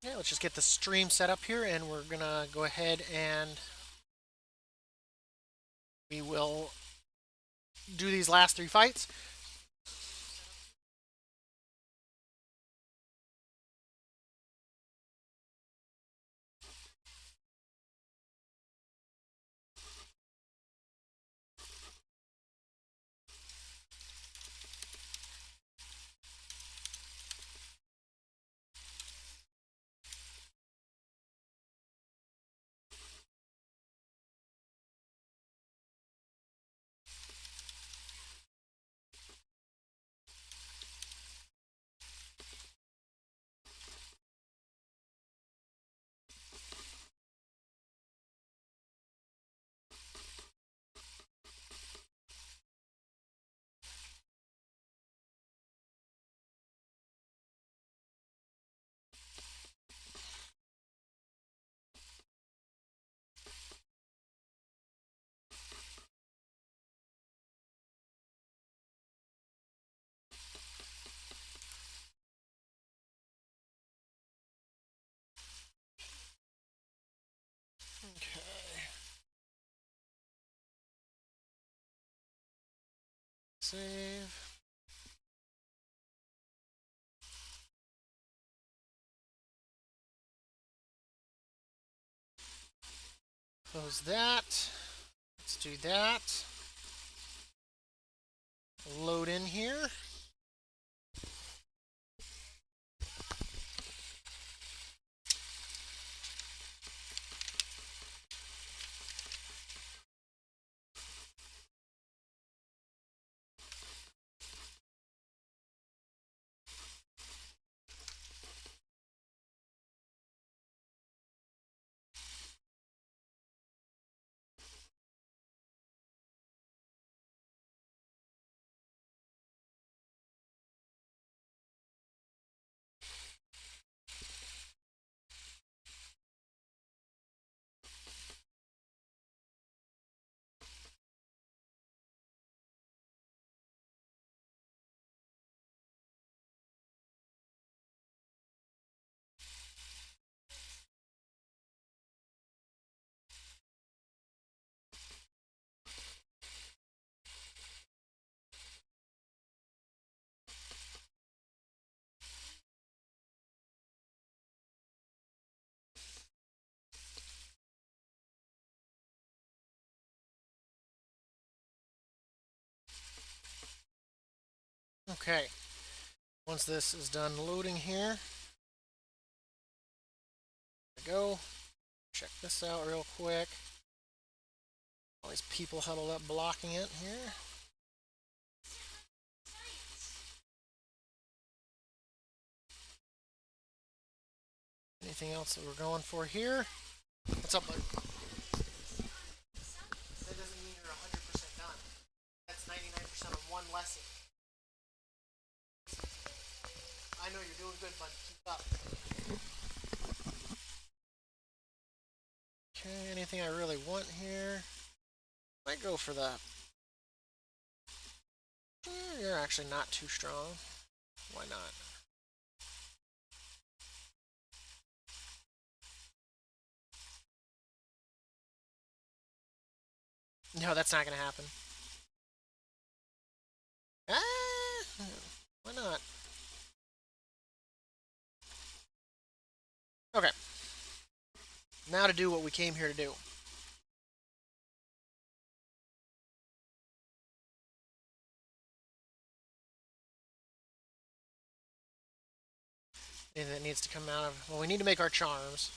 Okay, let's just get the stream set up here, and we're gonna go ahead and we will do these last three fights. Okay. Save. Close that. Let's do that. Load in here. Okay. Once this is done loading here, there we go. Check this out real quick. All these people huddled up blocking it here. Anything else that we're going for here? What's up, bud? That doesn't mean you're 100% done. That's 99% of one lesson. I know you're doing good, bud. Keep up. Okay, anything I really want here? Might go for that. You're actually not too strong. Why not? No, that's not going to happen. Ah, why not? Okay. Now to do what we came here to do. And it needs to come out of... Well, we need to make our charms.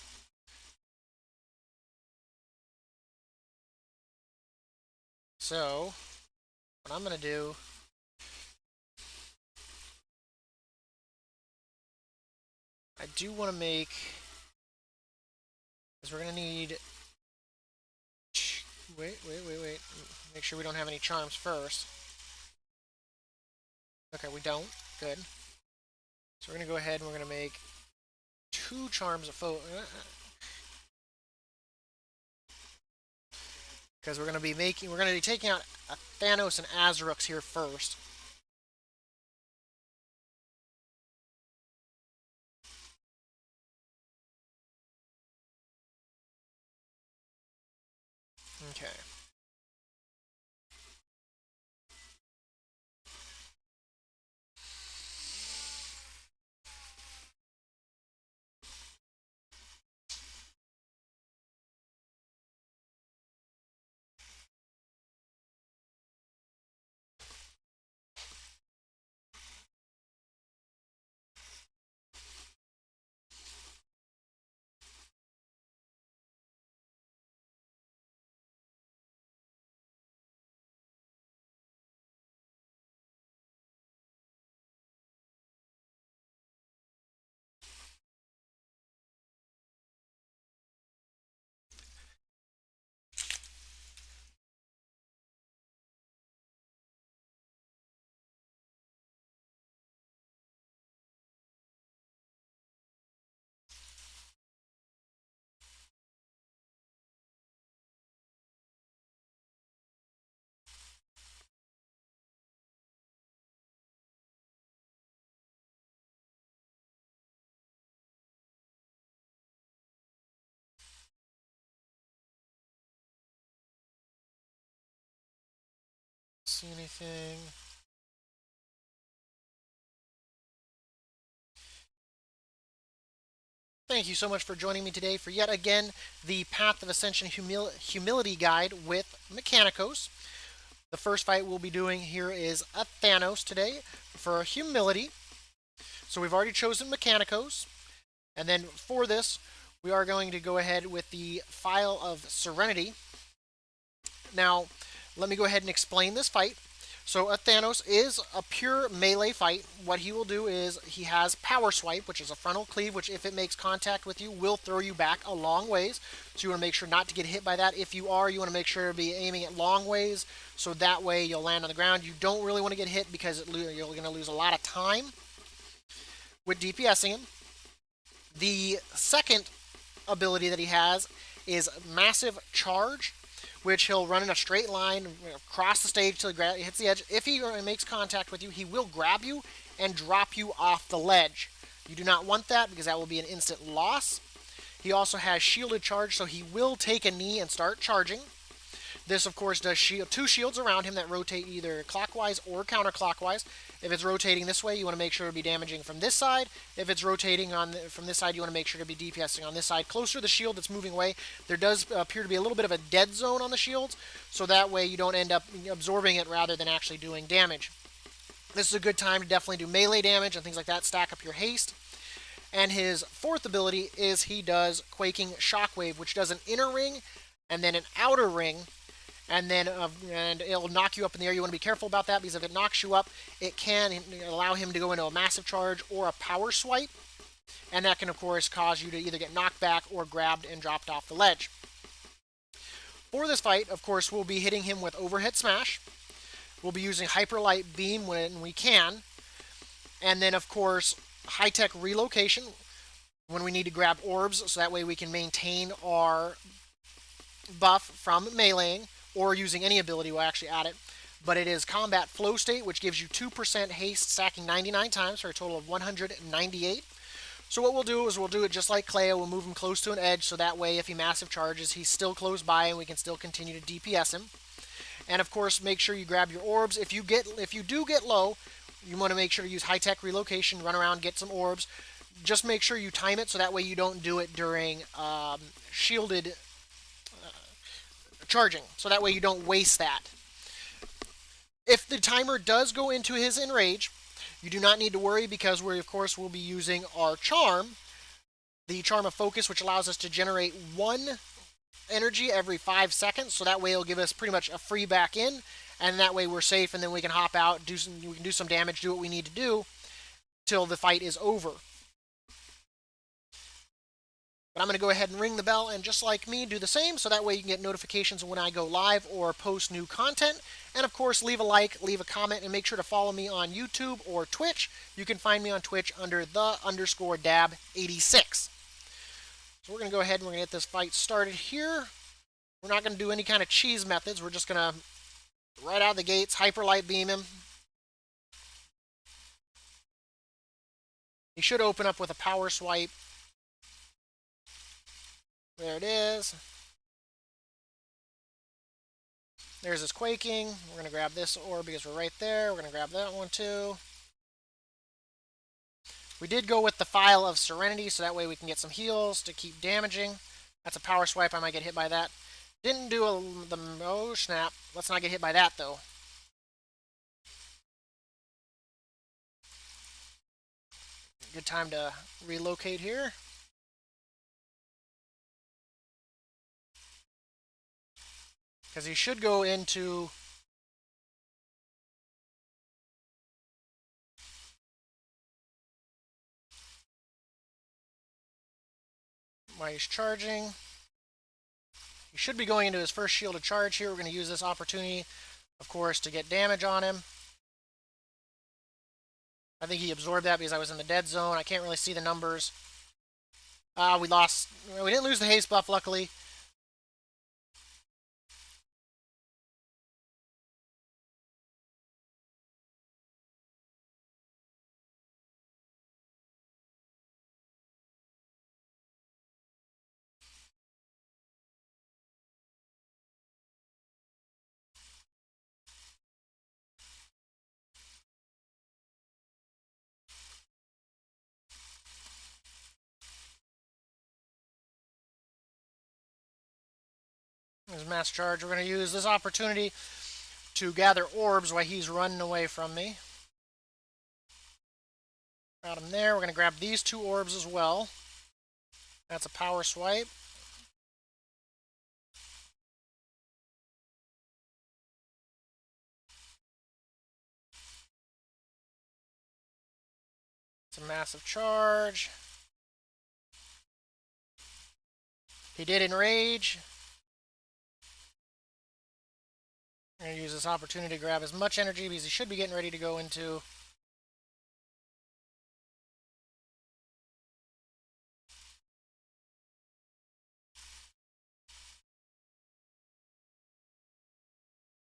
So, what I'm going to do... I do want to make... Because we're going to need... Wait. Make sure we don't have any charms first. Okay, we don't. Good. So we're going to go ahead and we're going to make 2 charms of because we're going to be taking out Thanos and Azrax here first. Okay. See anything? Thank you so much for joining me today for yet again the Path of Ascension Humility Guide with Mikanikos. The first fight we'll be doing here is a Thanos today for Humility. So we've already chosen Mikanikos. And then for this, we are going to go ahead with the File of Serenity. Now, let me go ahead and explain this fight. So a Thanos is a pure melee fight. What he will do is he has Power Swipe, which is a frontal cleave, which if it makes contact with you, will throw you back a long ways. So you want to make sure not to get hit by that. If you are, you want to make sure to be aiming at long ways, so that way you'll land on the ground. You don't really want to get hit because you're going to lose a lot of time with DPSing him. The second ability that he has is Massive Charge, which he'll run in a straight line across the stage till he hits the edge. If he makes contact with you, he will grab you and drop you off the ledge. You do not want that because that will be an instant loss. He also has Shielded Charge, so he will take a knee and start charging. This, of course, does two shields around him that rotate either clockwise or counterclockwise. If it's rotating this way, you want to make sure to be damaging from this side. If it's rotating from this side, you want to make sure to be DPSing on this side. Closer to the shield that's moving away, there does appear to be a little bit of a dead zone on the shields, so that way you don't end up absorbing it rather than actually doing damage. This is a good time to definitely do melee damage and things like that, stack up your haste. And his fourth ability is he does Quaking Shockwave, which does an inner ring and then an outer ring, and then and it'll knock you up in the air. You want to be careful about that because if it knocks you up, it can allow him to go into a Massive Charge or a Power Swipe, and that can, of course, cause you to either get knocked back or grabbed and dropped off the ledge. For this fight, of course, we'll be hitting him with Overhead Smash. We'll be using Hyperlight Beam when we can, and then, of course, High-Tech Relocation when we need to grab orbs, so that way we can maintain our buff from meleeing, or using any ability will actually add it. But it is Combat Flow State, which gives you 2% haste, stacking 99 times for a total of 198. So what we'll do is we'll do it just like Cleo. We'll move him close to an edge, so that way if he massive charges, he's still close by and we can still continue to DPS him. And of course, make sure you grab your orbs. If you do get low, you want to make sure to use High-Tech Relocation, run around, get some orbs. Just make sure you time it so that way you don't do it during shielded charging, so that way you don't waste that. If the timer does go into his enrage, you do not need to worry because we, of course, will be using our charm, the Charm of Focus, which allows us to generate 1 energy every 5 seconds, so that way it'll give us pretty much a free back in, and that way we're safe, and then we can hop out, we can do some damage, do what we need to do till the fight is over. But I'm going to go ahead and ring the bell and just like me, do the same, so that way you can get notifications when I go live or post new content. And of course, leave a like, leave a comment, and make sure to follow me on YouTube or Twitch. You can find me on Twitch under the_Dab86. So we're going to go ahead and we're going to get this fight started here. We're not going to do any kind of cheese methods. We're just going to, right out of the gates, Hyperlight Beam him. He should open up with a Power Swipe. There it is. There's this quaking. We're going to grab this orb because we're right there. We're going to grab that one too. We did go with the Phial of Serenity, so that way we can get some heals to keep damaging. That's a power swipe. I might get hit by that. Didn't do the... Oh, snap. Let's not get hit by that, though. Good time to relocate here. Because he should go into... while he's charging. He should be going into his first shielded charge here. We're going to use this opportunity, of course, to get damage on him. I think he absorbed that because I was in the dead zone. I can't really see the numbers. We lost. We didn't lose the haste buff, luckily. There's mass charge. We're going to use this opportunity to gather orbs while he's running away from me. Got him there. We're going to grab these 2 orbs as well. That's a power swipe. It's a massive charge. He did enrage. I'm going to use this opportunity to grab as much energy because he should be getting ready to go into...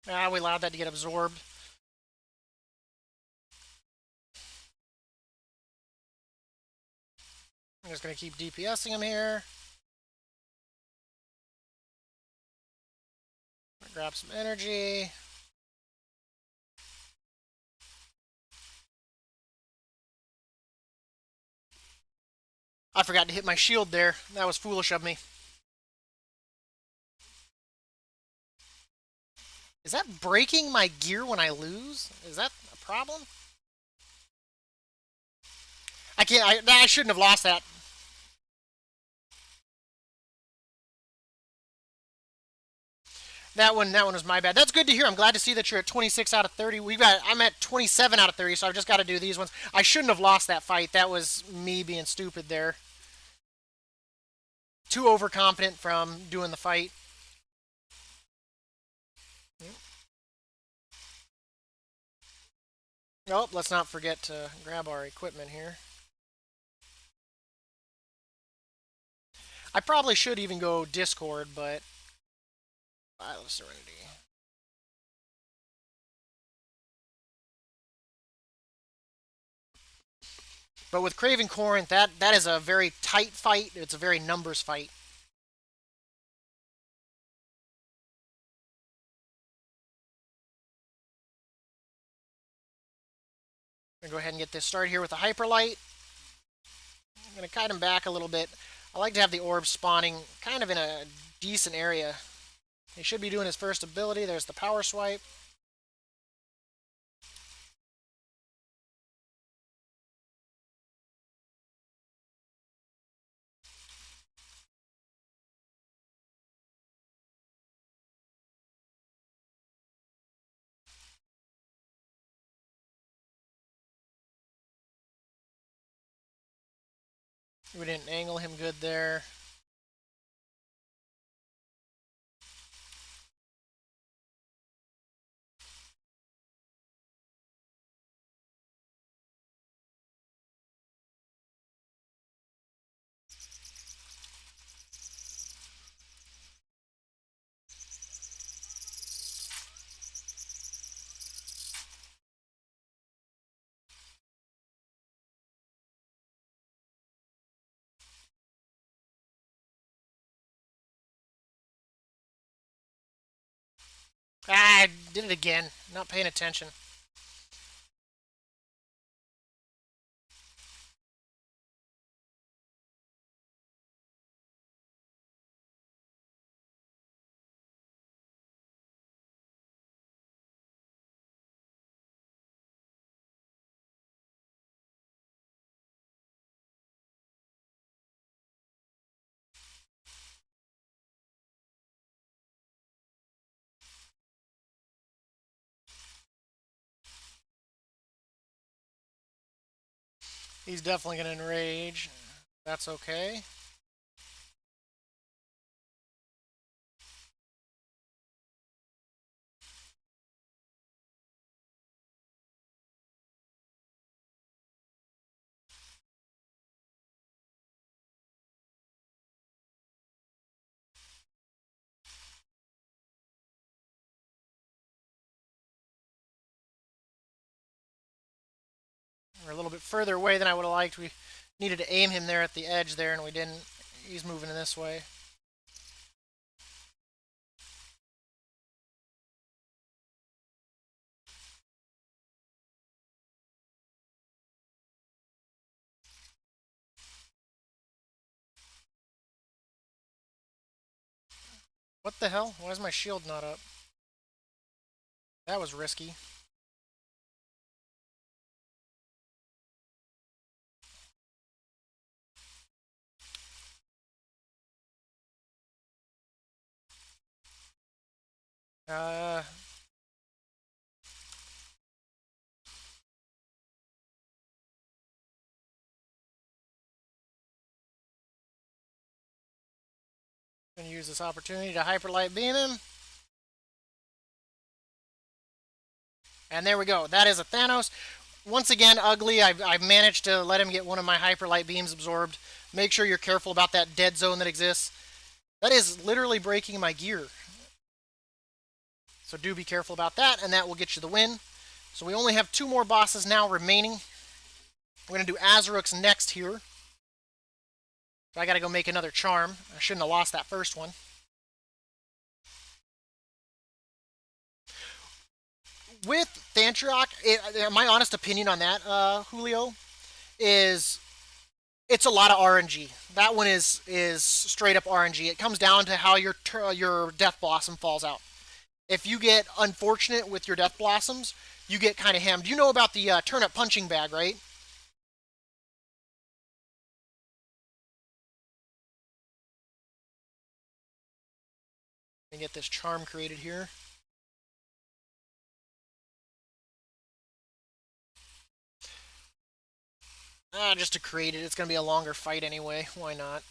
we allowed that to get absorbed. I'm just going to keep DPSing him here. Grab some energy. I forgot to hit my shield there. That was foolish of me. Is that breaking my gear when I lose? Is that a problem? I can't. I shouldn't have lost that. That one was my bad. That's good to hear. I'm glad to see that you're at 26 out of 30. I'm at 27 out of 30, so I've just got to do these ones. I shouldn't have lost that fight. That was me being stupid there. Too overconfident from doing the fight. Oh, let's not forget to grab our equipment here. I probably should even go Discord, but... Phial of Serenity. But with Craven Corinth, that is a very tight fight. It's a very numbers fight. I'm going to go ahead and get this started here with a Hyperlight. I'm going to kite him back a little bit. I like to have the orbs spawning kind of in a decent area. He should be doing his first ability. There's the power swipe. We didn't angle him good there. Ah, I did it again. Not paying attention. He's definitely going to enrage. That's okay. We're a little bit further away than I would have liked. We needed to aim him there at the edge there, and we didn't. He's moving in this way. What the hell? Why is my shield not up? That was risky. Uh, Gonna use this opportunity to hyperlight beam him. And there we go. That is a Thanos. Once again, ugly. I've managed to let him get one of my hyperlight beams absorbed. Make sure you're careful about that dead zone that exists. That is literally breaking my gear. So do be careful about that, and that will get you the win. So we only have two more bosses now remaining. We're going to do Azuruk's next here. So I got to go make another charm. I shouldn't have lost that first one. With Thantriok, my honest opinion on that, Julio, is it's a lot of RNG. That one is straight up RNG. It comes down to how your Death Blossom falls out. If you get unfortunate with your Death Blossoms, you get kind of hammed. You know about the turnip punching bag, right? Let me get this charm created here. Just to create it. It's going to be a longer fight anyway. Why not?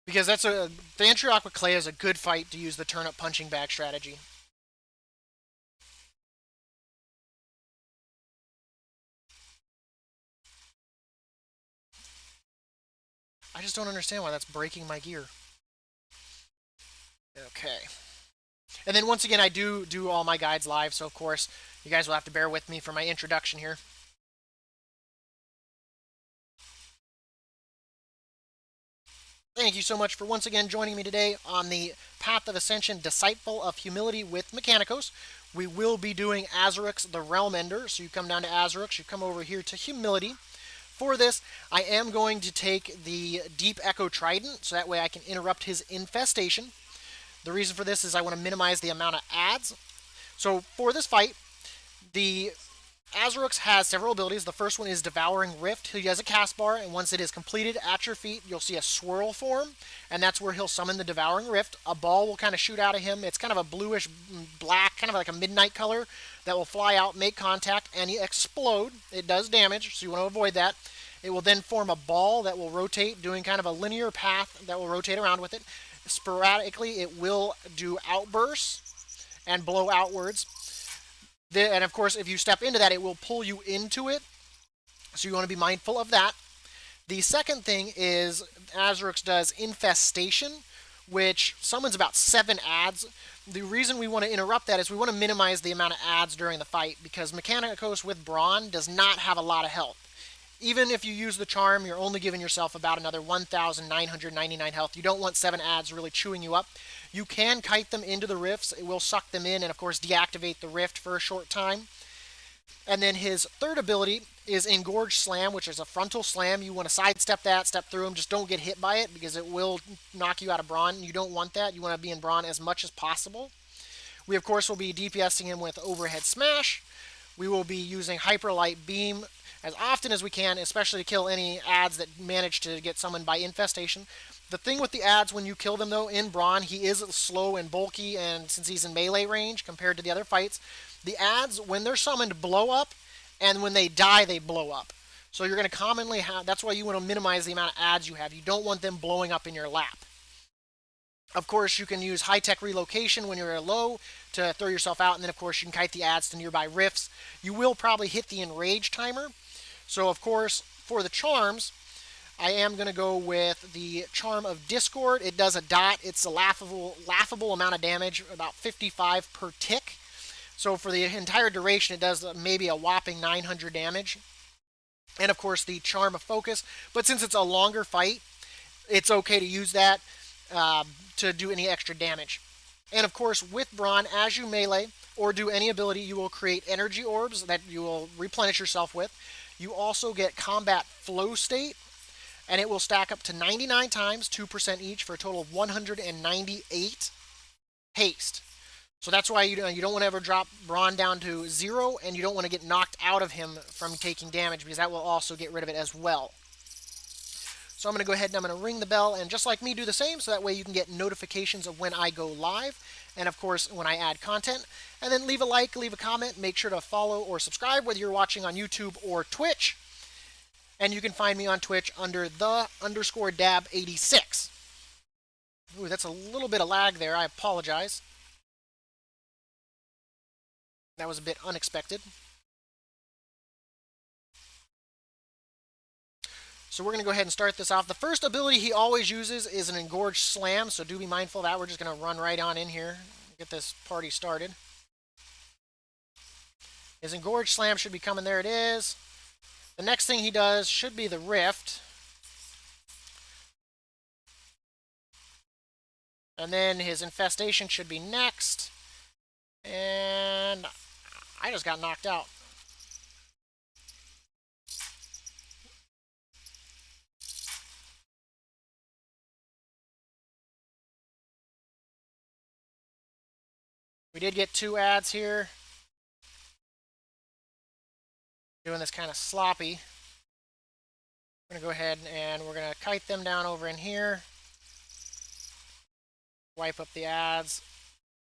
Because that's the Antriok with Clay is a good fight to use the turnip punching bag strategy. I just don't understand why that's breaking my gear. Okay. And then once again, I do all my guides live, so of course, you guys will have to bear with me for my introduction here. Thank you so much for once again joining me today on the Path of Ascension Disciple of Humility with Mikanikos. We will be doing Azuruk's the Realm Ender, so you come down to Azuruk's, you come over here to Humility. For this, I am going to take the Deep Echo Trident, so that way I can interrupt his infestation. The reason for this is I want to minimize the amount of adds. So for this fight, the Azurux has several abilities. The first one is Devouring Rift. He has a cast bar, and once it is completed at your feet, you'll see a swirl form, and that's where he'll summon the Devouring Rift. A ball will kind of shoot out of him. It's kind of a bluish black, kind of like a midnight color that will fly out, make contact, and explode. It does damage, so you want to avoid that. It will then form a ball that will rotate, doing kind of a linear path that will rotate around with it. Sporadically, it will do outbursts and blow outwards. And of course, if you step into that, it will pull you into it. So you want to be mindful of that. The second thing is Azurux does Infestation, which summons about 7 adds. The reason we want to interrupt that is we want to minimize the amount of adds during the fight, because Mikanikos with Bron does not have a lot of health. Even if you use the charm, you're only giving yourself about another 1,999 health. You don't want 7 adds really chewing you up. You can kite them into the rifts. It will suck them in and, of course, deactivate the rift for a short time. And then his third ability is Engorge Slam, which is a frontal slam. You want to sidestep that, step through him. Just don't get hit by it because it will knock you out of Bron. You don't want that. You want to be in Bron as much as possible. We, of course, will be DPSing him with Overhead Smash. We will be using Hyper Light Beam as often as we can, especially to kill any adds that manage to get summoned by Infestation. The thing with the adds when you kill them, though, in Bron, he is slow and bulky, and since he's in melee range compared to the other fights, the adds, when they're summoned, blow up, and when they die, they blow up. So you're going to commonly have, that's why you want to minimize the amount of adds you have. You don't want them blowing up in your lap. Of course, you can use high-tech relocation when you're low to throw yourself out, and then, of course, you can kite the adds to nearby rifts. You will probably hit the enrage timer. So, of course, for the charms, I am going to go with the Charm of Discord. It does a dot. It's a laughable amount of damage, about 55 per tick. So for the entire duration, it does maybe a whopping 900 damage. And, of course, the Charm of Focus. But since it's a longer fight, it's okay to use that to do any extra damage. And, of course, with Bron, as you melee or do any ability, you will create energy orbs that you will replenish yourself with. You also get Combat Flow State, and it will stack up to 99 times, 2% each, for a total of 198 haste. So that's why you don't want to ever drop Bron down to 0, and you don't want to get knocked out of him from taking damage, because that will also get rid of it as well. So I'm going to go ahead and I'm going to ring the bell, and just like me, do the same, so that way you can get notifications of when I go live, and of course when I add content. And then leave a like, leave a comment, make sure to follow or subscribe, whether you're watching on YouTube or Twitch. And you can find me on Twitch under the_Dab86. Ooh, that's a little bit of lag there. I apologize. That was a bit unexpected. So we're going to go ahead and start this off. The first ability he always uses is an Engorge Slam, so do be mindful of that. We're just going to run right on in here and get this party started. His Engorge Slam should be coming. There it is. The next thing he does should be the Rift. And then his Infestation should be next. And I just got knocked out. We did get 2 adds here. Doing this kind of sloppy. We're going to go ahead and we're going to kite them down over in here. Wipe up the adds.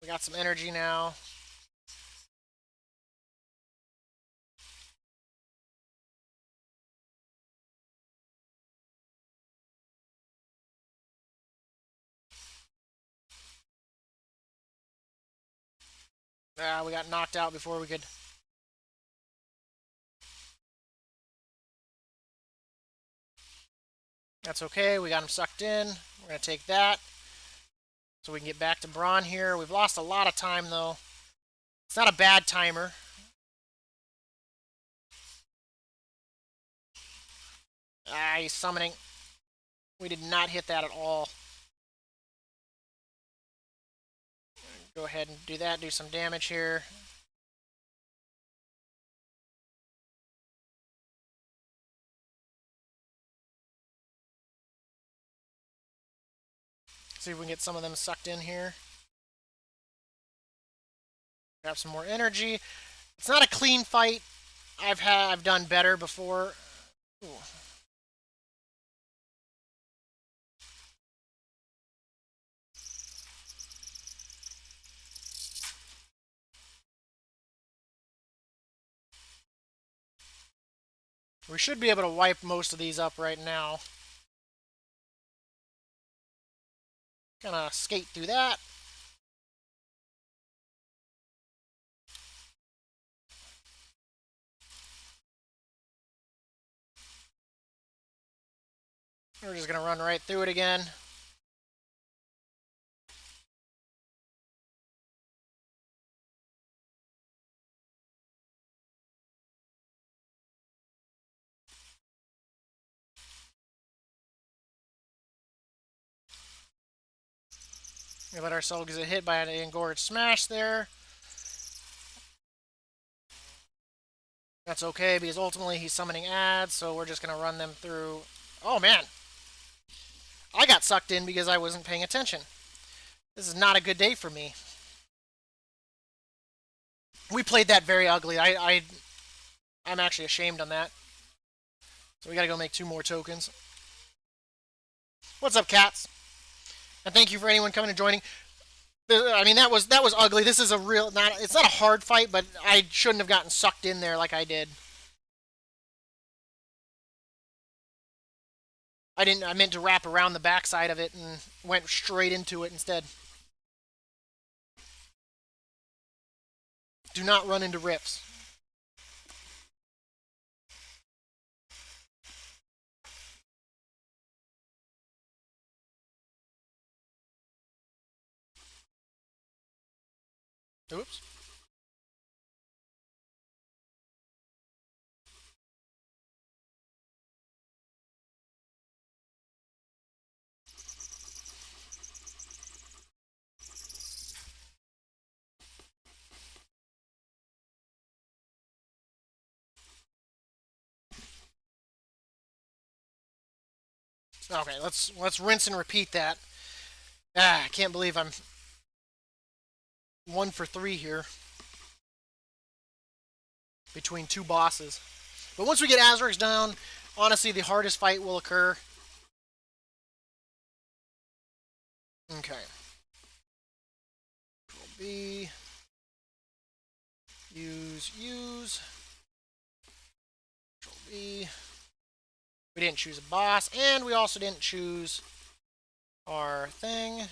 We got some energy now. We got knocked out before we could. That's okay. We got him sucked in. We're going to take that so we can get back to Bron here. We've lost a lot of time, though. It's not a bad timer. He's summoning. We did not hit that at all. Go ahead and do that. Do some damage here. See if we can get some of them sucked in here. Grab some more energy. It's not a clean fight. I've done better before. Ooh. We should be able to wipe most of these up right now. Gonna skate through that. We're just gonna run right through it again. We let ourselves get hit by an engorged smash there. That's okay because ultimately he's summoning ads, so we're just going to run them through. Oh man, I got sucked in because I wasn't paying attention. This is not a good day for me. We played that very ugly. I'm actually ashamed on that. So we got to go make 2 more tokens. What's up, cats? And thank you for anyone coming and joining. I mean, that was ugly. This is a real it's not a hard fight, but I shouldn't have gotten sucked in there like I did. I meant to wrap around the backside of it and went straight into it instead. Do not run into rifts. Oops. Okay, let's rinse and repeat that. I can't believe I'm 1 for 3 here between 2 bosses. But once we get Azrax down, honestly, the hardest fight will occur. Okay. Control B. Use. Control B. We didn't choose a boss, and we also didn't choose our thing.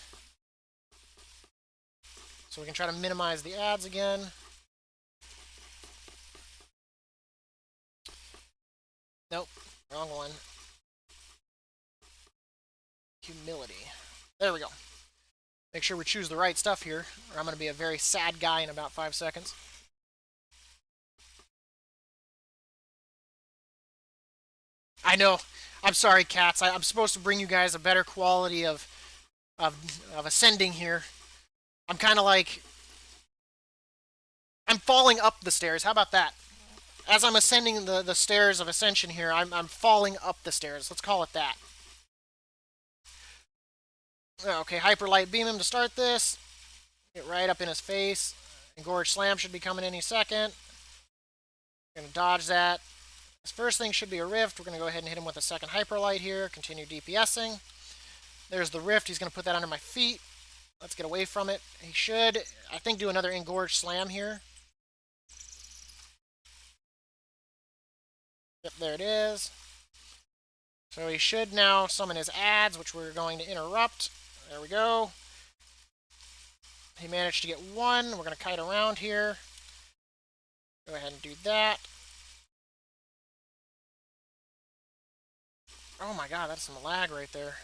So we can try to minimize the ads again. Nope, wrong one. Humility. There we go. Make sure we choose the right stuff here, or I'm going to be a very sad guy in about 5 seconds. I know. I'm sorry, cats. I'm supposed to bring you guys a better quality of ascending here. I'm kind of like... I'm falling up the stairs. How about that? As I'm ascending the stairs of ascension here, I'm falling up the stairs. Let's call it that. Okay, Hyper Light Beam him to start this. Get right up in his face. Engorged Slam should be coming any second. Gonna dodge that. His first thing should be a Rift. We're gonna go ahead and hit him with a second Hyper Light here. Continue DPSing. There's the Rift. He's gonna put that under my feet. Let's get away from it. He should, I think, do another Engorged Slam here. Yep, there it is. So he should now summon his ads, which we're going to interrupt. There we go. He managed to get 1. We're going to kite around here. Go ahead and do that. Oh my god, that's some lag right there.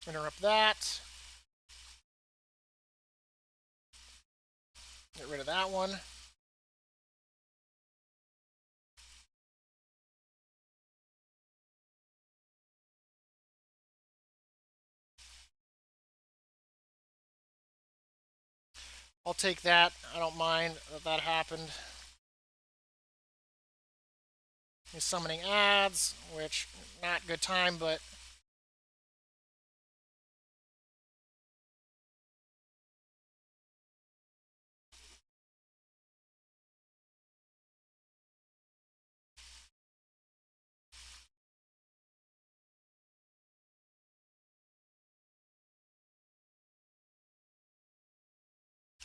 Interrupt that. Get rid of that one. I'll take that. I don't mind that happened. He's summoning ads, which, not good time, but...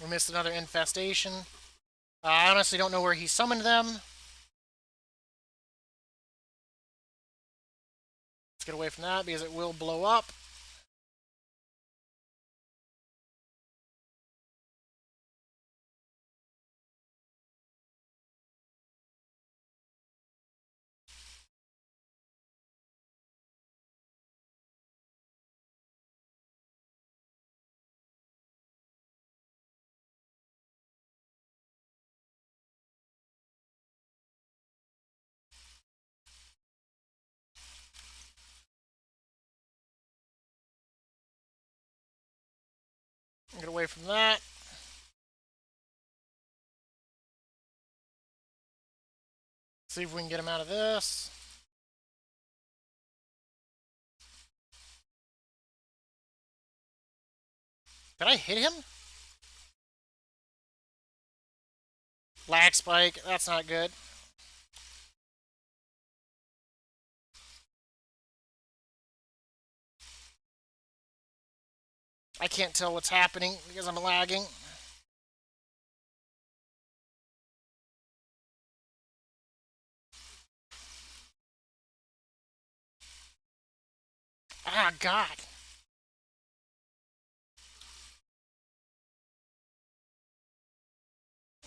We missed another infestation. I honestly don't know where he summoned them. Let's get away from that because it will blow up. Get away from that. See if we can get him out of this. Did I hit him? Lag spike. That's not good. I can't tell what's happening because I'm lagging. Ah, God.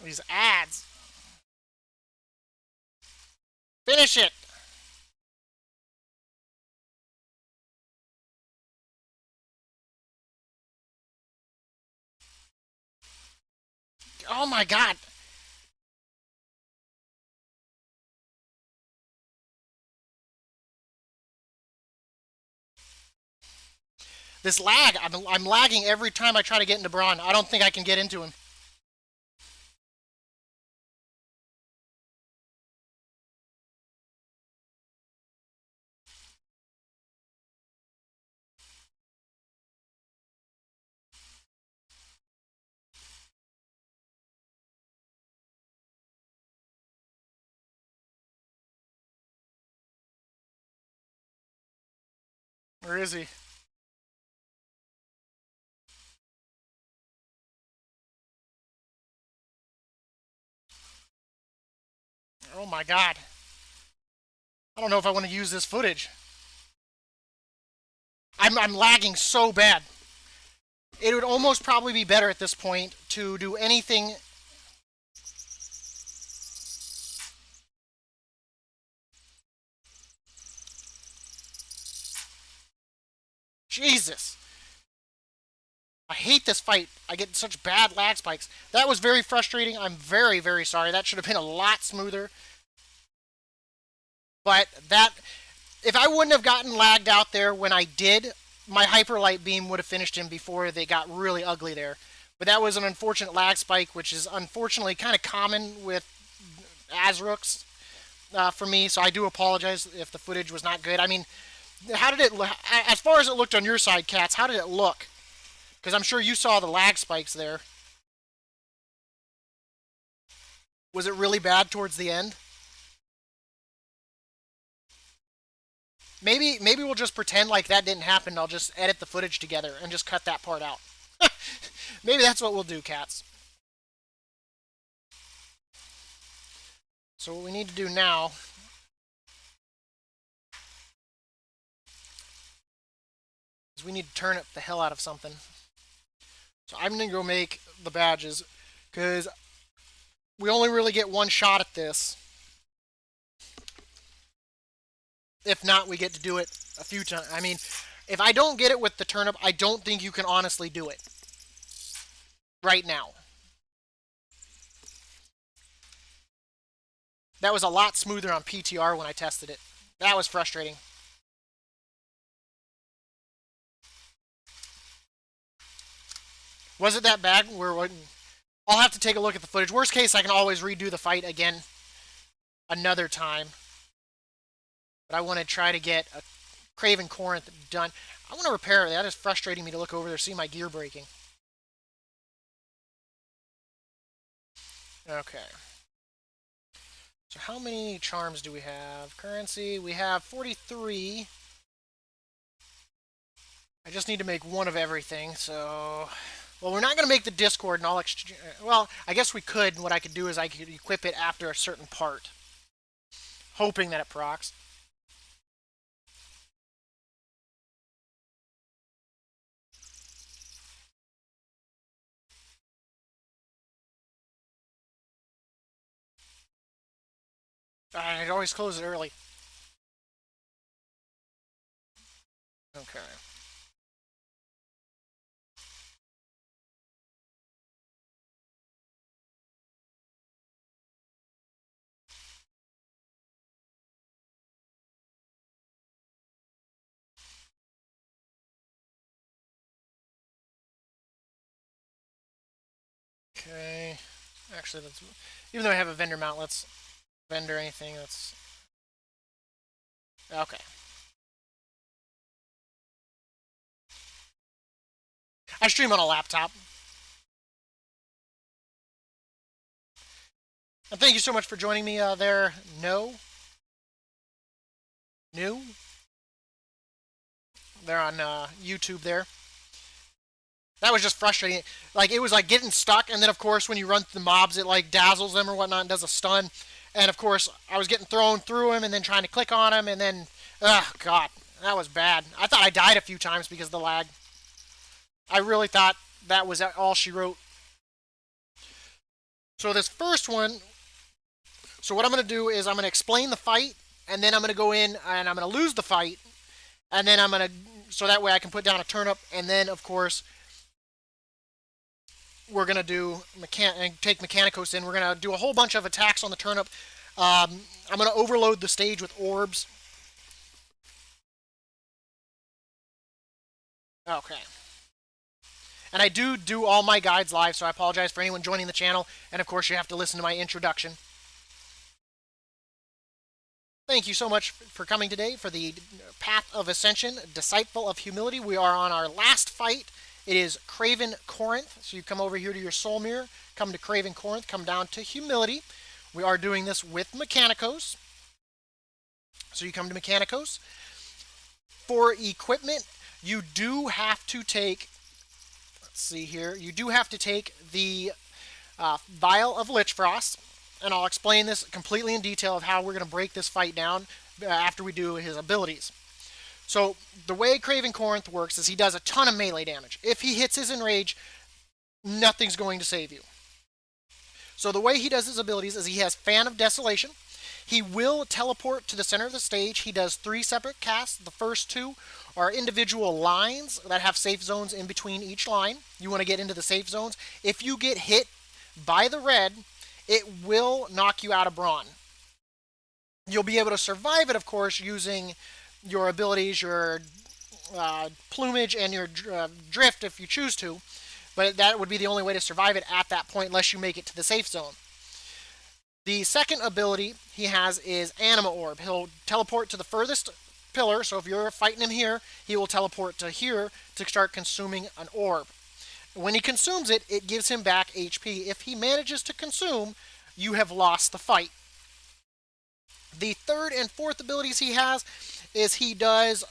These ads. Finish it. Oh my God. This lag. I'm lagging every time I try to get into Bron. I don't think I can get into him. Where is he? Oh my God. I don't know if I want to use this footage. I'm lagging so bad. It would almost probably be better at this point to do anything. Jesus. I hate this fight. I get such bad lag spikes. That was very frustrating. I'm very, very sorry. That should have been a lot smoother. But that, if I wouldn't have gotten lagged out there when I did, my hyperlight beam would have finished him before they got really ugly there. But that was an unfortunate lag spike, which is unfortunately kind of common with Azrooks for me. So I do apologize if the footage was not good. I mean, how did it look? As far as it looked on your side, Cats, how did it look? Because I'm sure you saw the lag spikes there. Was it really bad towards the end? Maybe we'll just pretend like that didn't happen. I'll just edit the footage together and just cut that part out. Maybe that's what we'll do, Cats. So what we need to do now is we need to turn it the hell out of something. So I'm going to go make the badges because we only really get one shot at this. If not, we get to do it a few times. I mean, if I don't get it with the turnip, I don't think you can honestly do it right now. That was a lot smoother on PTR when I tested it. That was frustrating. Was it that bad? I'll have to take a look at the footage. Worst case, I can always redo the fight again another time. But I want to try to get a Craven Corinth done. I want to repair it. That is frustrating me to look over there, see my gear breaking. Okay. So how many charms do we have? Currency, we have 43. I just need to make one of everything, so... Well, we're not going to make the Discord and I'll exchange... Well, I guess we could. What I could do is I could equip it after a certain part. Hoping that it procs. I'd always close it early. Okay. Okay. Actually, let's. Even though I have a vendor mount, let's vendor anything. That's okay. I stream on a laptop. And thank you so much for joining me there. No. New. They're on YouTube there. That was just frustrating. Like, it was like getting stuck, and then of course when you run through the mobs, it like dazzles them or whatnot and does a stun. And of course I was getting thrown through him and then trying to click on him, and then, oh god, that was bad. I thought I died a few times because of the lag. I really thought that was all she wrote. So this first one, so what I'm going to do is I'm going to explain the fight, and then I'm going to go in and I'm going to lose the fight, and then I'm going to, so that way I can put down a turnip, and then of course we're going to do take Mikanikos in. We're going to do a whole bunch of attacks on the turnip. I'm going to overload the stage with orbs. Okay. And I do all my guides live, so I apologize for anyone joining the channel. And of course, you have to listen to my introduction. Thank you so much for coming today for the Path of Ascension, Disciple of Humility. We are on our last fight. It is Craven Corinth. So you come over here to your soul mirror, come to Craven Corinth, come down to Humility. We are doing this with Mikanikos. So you come to Mikanikos. For equipment, you do have to take, let's see here, you do have to take the Vial of Lich Frost, and I'll explain this completely in detail of how we're going to break this fight down after we do his abilities. So the way Craven Corinth works is he does a ton of melee damage. If he hits his Enrage, nothing's going to save you. So the way he does his abilities is he has Fan of Desolation. He will teleport to the center of the stage. He does 3 separate casts. The first 2 are individual lines that have safe zones in between each line. You want to get into the safe zones. If you get hit by the red, it will knock you out of Bron. You'll be able to survive it, of course, using your abilities, your plumage, and your drift if you choose to. But that would be the only way to survive it at that point, unless you make it to the safe zone. The second ability he has is Anima Orb. He'll teleport to the furthest pillar, so if you're fighting him here, he will teleport to here to start consuming an orb. When he consumes it, it gives him back HP. If he manages to consume, you have lost the fight. The third and fourth abilities he has is he does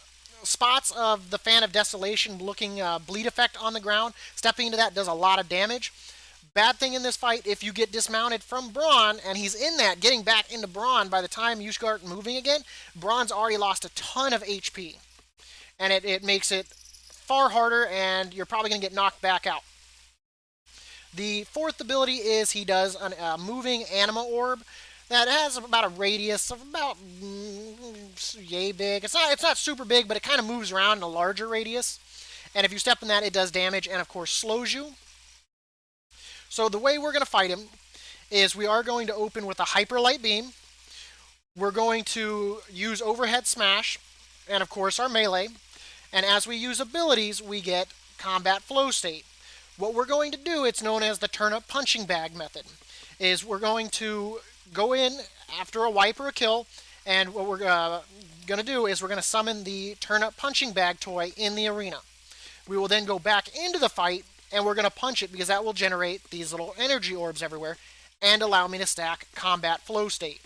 spots of the Fan of Desolation looking bleed effect on the ground. Stepping into that does a lot of damage. Bad thing in this fight, if you get dismounted from Bron, and he's in that, getting back into Bron, by the time you start moving again, Bron's already lost a ton of HP. And it makes it far harder, and you're probably going to get knocked back out. The fourth ability is he does a moving Anima Orb that has about a radius of about yay big. It's not super big, but it kind of moves around in a larger radius. And if you step in that, it does damage and, of course, slows you. So the way we're going to fight him is we are going to open with a Hyper Light Beam. We're going to use Overhead Smash and, of course, our melee. And as we use abilities, we get Combat Flow State. What we're going to do, it's known as the Turnip Punching Bag method, is we're going to go in after a wipe or a kill, and what we're going to do is we're going to summon the Turnip Punching Bag toy in the arena. We will then go back into the fight, and we're going to punch it because that will generate these little energy orbs everywhere and allow me to stack Combat Flow State.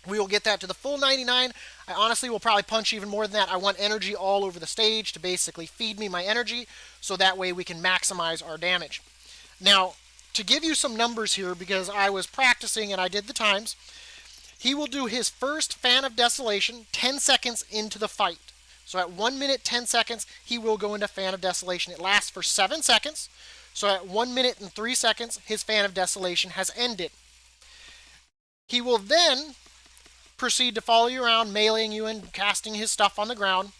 We will get that to the full 99. I honestly will probably punch even more than that. I want energy all over the stage to basically feed me my energy, so that way we can maximize our damage. Now, to give you some numbers here, because I was practicing and I did the times, he will do his first Fan of Desolation 10 seconds into the fight. So at 1 minute 10 seconds, he will go into Fan of Desolation. It lasts for 7 seconds. So at 1 minute and 3 seconds, his Fan of Desolation has ended. He will then proceed to follow you around, meleeing you and casting his stuff on the ground.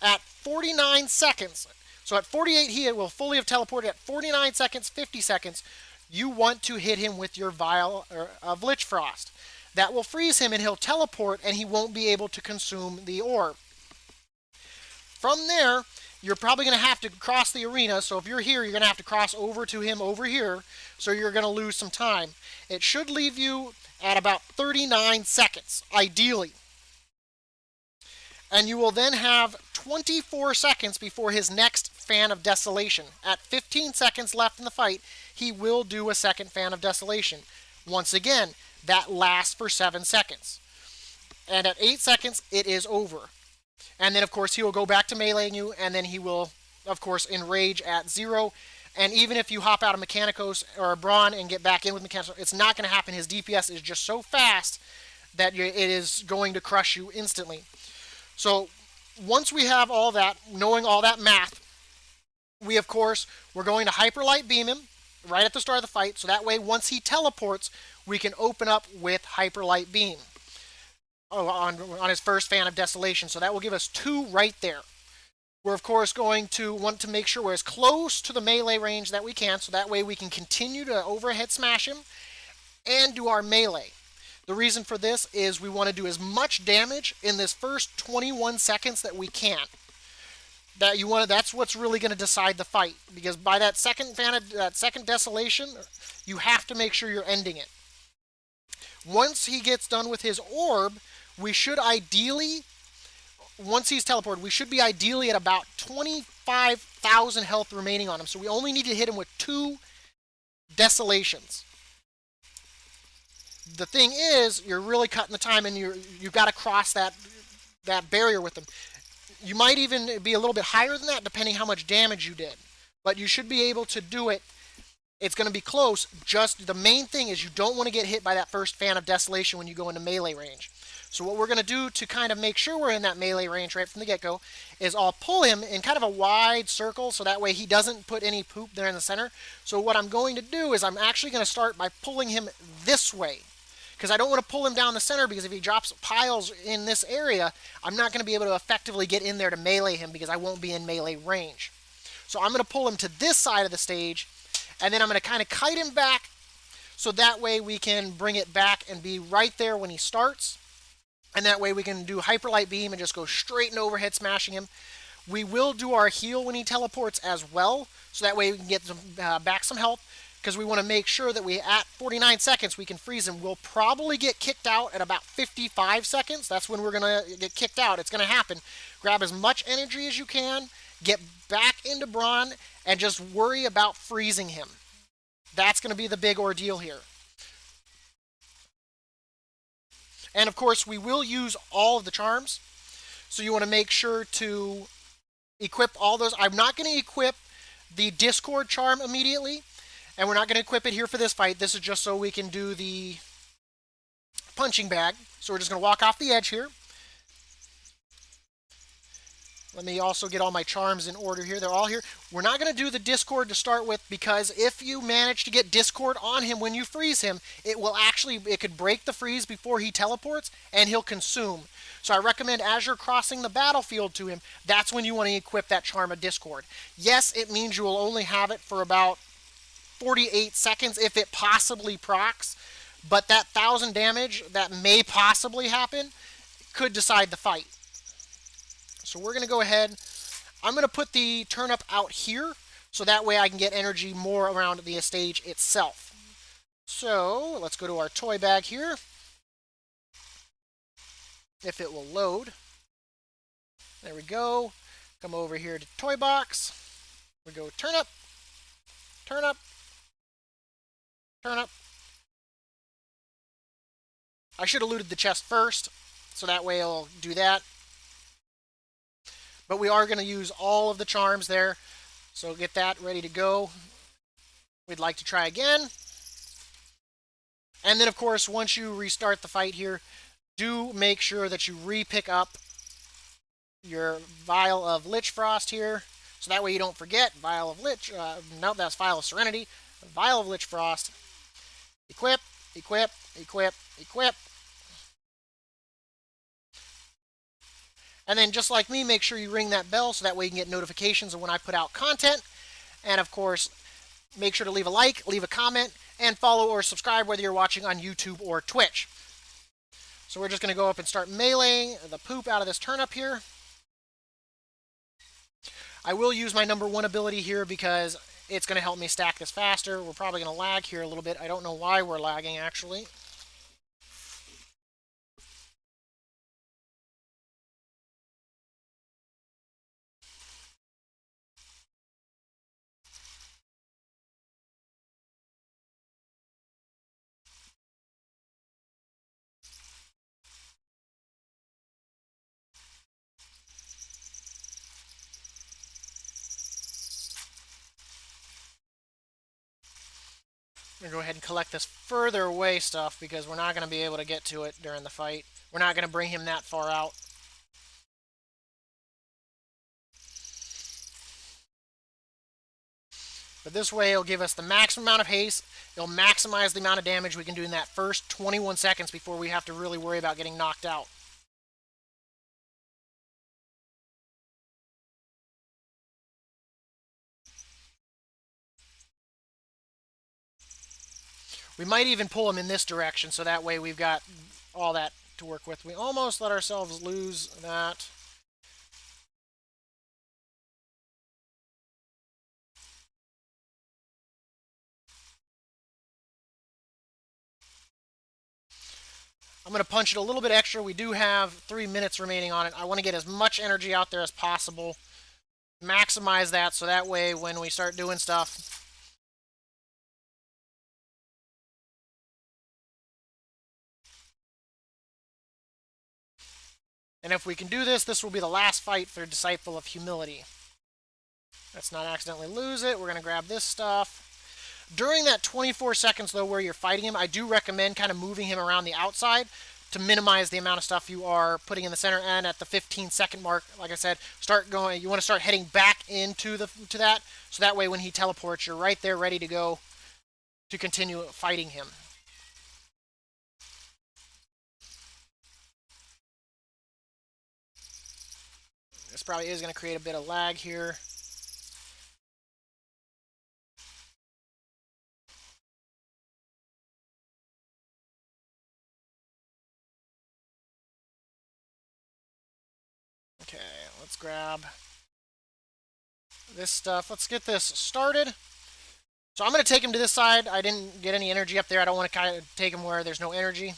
At 49 seconds, so at 48 he will fully have teleported. At 49 seconds, 50 seconds, you want to hit him with your Vial of Lich Frost. That will freeze him and he'll teleport and he won't be able to consume the orb. From there, you're probably going to have to cross the arena. So if you're here, you're going to have to cross over to him over here. So you're going to lose some time. It should leave you at about 39 seconds, ideally. And you will then have 24 seconds before his next Fan of Desolation. At 15 seconds left in the fight, he will do a second Fan of Desolation. Once again, that lasts for 7 seconds. And at 8 seconds, it is over. And then, of course, he will go back to meleeing you, and then he will, of course, enrage at 0. And even if you hop out of Mikanikos or Bron and get back in with Mikanikos, it's not going to happen. His DPS is just so fast that it is going to crush you instantly. So once we have all that, knowing all that math, we're going to Hyperlight Beam him right at the start of the fight. So that way, once he teleports, we can open up with Hyperlight Beam on his first Fan of Desolation. So that will give us 2 right there. We're, of course, going to want to make sure we're as close to the melee range that we can. So that way we can continue to overhead smash him and do our melee. The reason for this is we want to do as much damage in this first 21 seconds that we can. That's what's really going to decide the fight, because by that second Desolation, you have to make sure you're ending it. Once he gets done with his orb, we should ideally, once he's teleported, we should be ideally at about 25,000 health remaining on him. So we only need to hit him with 2 Desolations. The thing is, you're really cutting the time, and you've got to cross that barrier with them. You might even be a little bit higher than that, depending how much damage you did. But you should be able to do it. It's going to be close. Just the main thing is you don't want to get hit by that first Fan of Desolation when you go into melee range. So what we're going to do to kind of make sure we're in that melee range right from the get-go is I'll pull him in kind of a wide circle so that way he doesn't put any poop there in the center. So what I'm going to do is I'm actually going to start by pulling him this way, because I don't want to pull him down the center, because if he drops piles in this area, I'm not going to be able to effectively get in there to melee him because I won't be in melee range. So I'm going to pull him to this side of the stage, and then I'm going to kind of kite him back so that way we can bring it back and be right there when he starts. And that way we can do Hyperlight Beam and just go straight and overhead smashing him. We will do our heal when he teleports as well, so that way we can get back some health, because we want to make sure that at 49 seconds we can freeze him. We'll probably get kicked out at about 55 seconds. That's when we're going to get kicked out. It's going to happen. Grab as much energy as you can, get back into Bron, and just worry about freezing him. That's going to be the big ordeal here. And of course, we will use all of the charms. So you want to make sure to equip all those. I'm not going to equip the Discord charm immediately, and we're not going to equip it here for this fight. This is just so we can do the punching bag. So we're just going to walk off the edge here. Let me also get all my charms in order here. They're all here. We're not going to do the Discord to start with, because if you manage to get Discord on him when you freeze him, it could break the freeze before he teleports, and he'll consume. So I recommend as you're crossing the battlefield to him, that's when you want to equip that charm of Discord. Yes, it means you will only have it for about 48 seconds if it possibly procs, but that 1,000 damage that may possibly happen could decide the fight. So we're going to go ahead. I'm going to put the turnip out here, so that way I can get energy more around the stage itself. So let's go to our toy bag here. If it will load. There we go. Come over here to toy box. We go turnip, turnip, turnip. I should have looted the chest first, so that way I'll do that. But we are going to use all of the charms there, so get that ready to go. We'd like to try again. And then, of course, once you restart the fight here, do make sure that you re-pick up your Vial of Lich Frost here, so that way you don't forget. Vial of Lich, no, that's Vial of Serenity. Vial of Lich Frost. Equip, equip, equip, equip. And then, just like me, make sure you ring that bell so that way you can get notifications of when I put out content. And of course, make sure to leave a like, leave a comment, and follow or subscribe whether you're watching on YouTube or Twitch. So we're just going to go up and start meleeing the poop out of this turnip here. I will use my number one ability here because it's going to help me stack this faster. We're probably going to lag here a little bit. I don't know why we're lagging, actually. I'm going to go ahead and collect this further away stuff because we're not going to be able to get to it during the fight. We're not going to bring him that far out. But this way it'll give us the maximum amount of haste. It'll maximize the amount of damage we can do in that first 21 seconds before we have to really worry about getting knocked out. We might even pull him in this direction so that way we've got all that to work with. We almost let ourselves lose that. I'm going to punch it a little bit extra. We do have 3 minutes remaining on it. I want to get as much energy out there as possible. Maximize that so that way when we start doing stuff, and if we can do this, this will be the last fight for Disciple of Humility. Let's not accidentally lose it. We're going to grab this stuff. During that 24 seconds, though, where you're fighting him, I do recommend kind of moving him around the outside to minimize the amount of stuff you are putting in the center. And at the 15-second mark, like I said, start going. You want to start heading back into to that, so that way when he teleports, you're right there ready to go to continue fighting him. This probably is going to create a bit of lag here. Okay, let's grab this stuff. Let's get this started. So I'm going to take him to this side. I didn't get any energy up there. I don't want to kind of take him where there's no energy,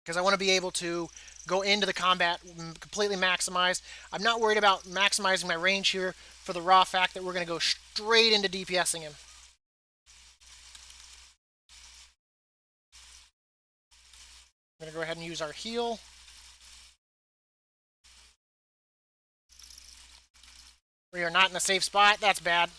because I want to be able to go into the combat completely maximized. I'm not worried about maximizing my range here for the raw fact that we're going to go straight into DPSing him. I'm going to go ahead and use our heal. We are not in a safe spot. That's bad.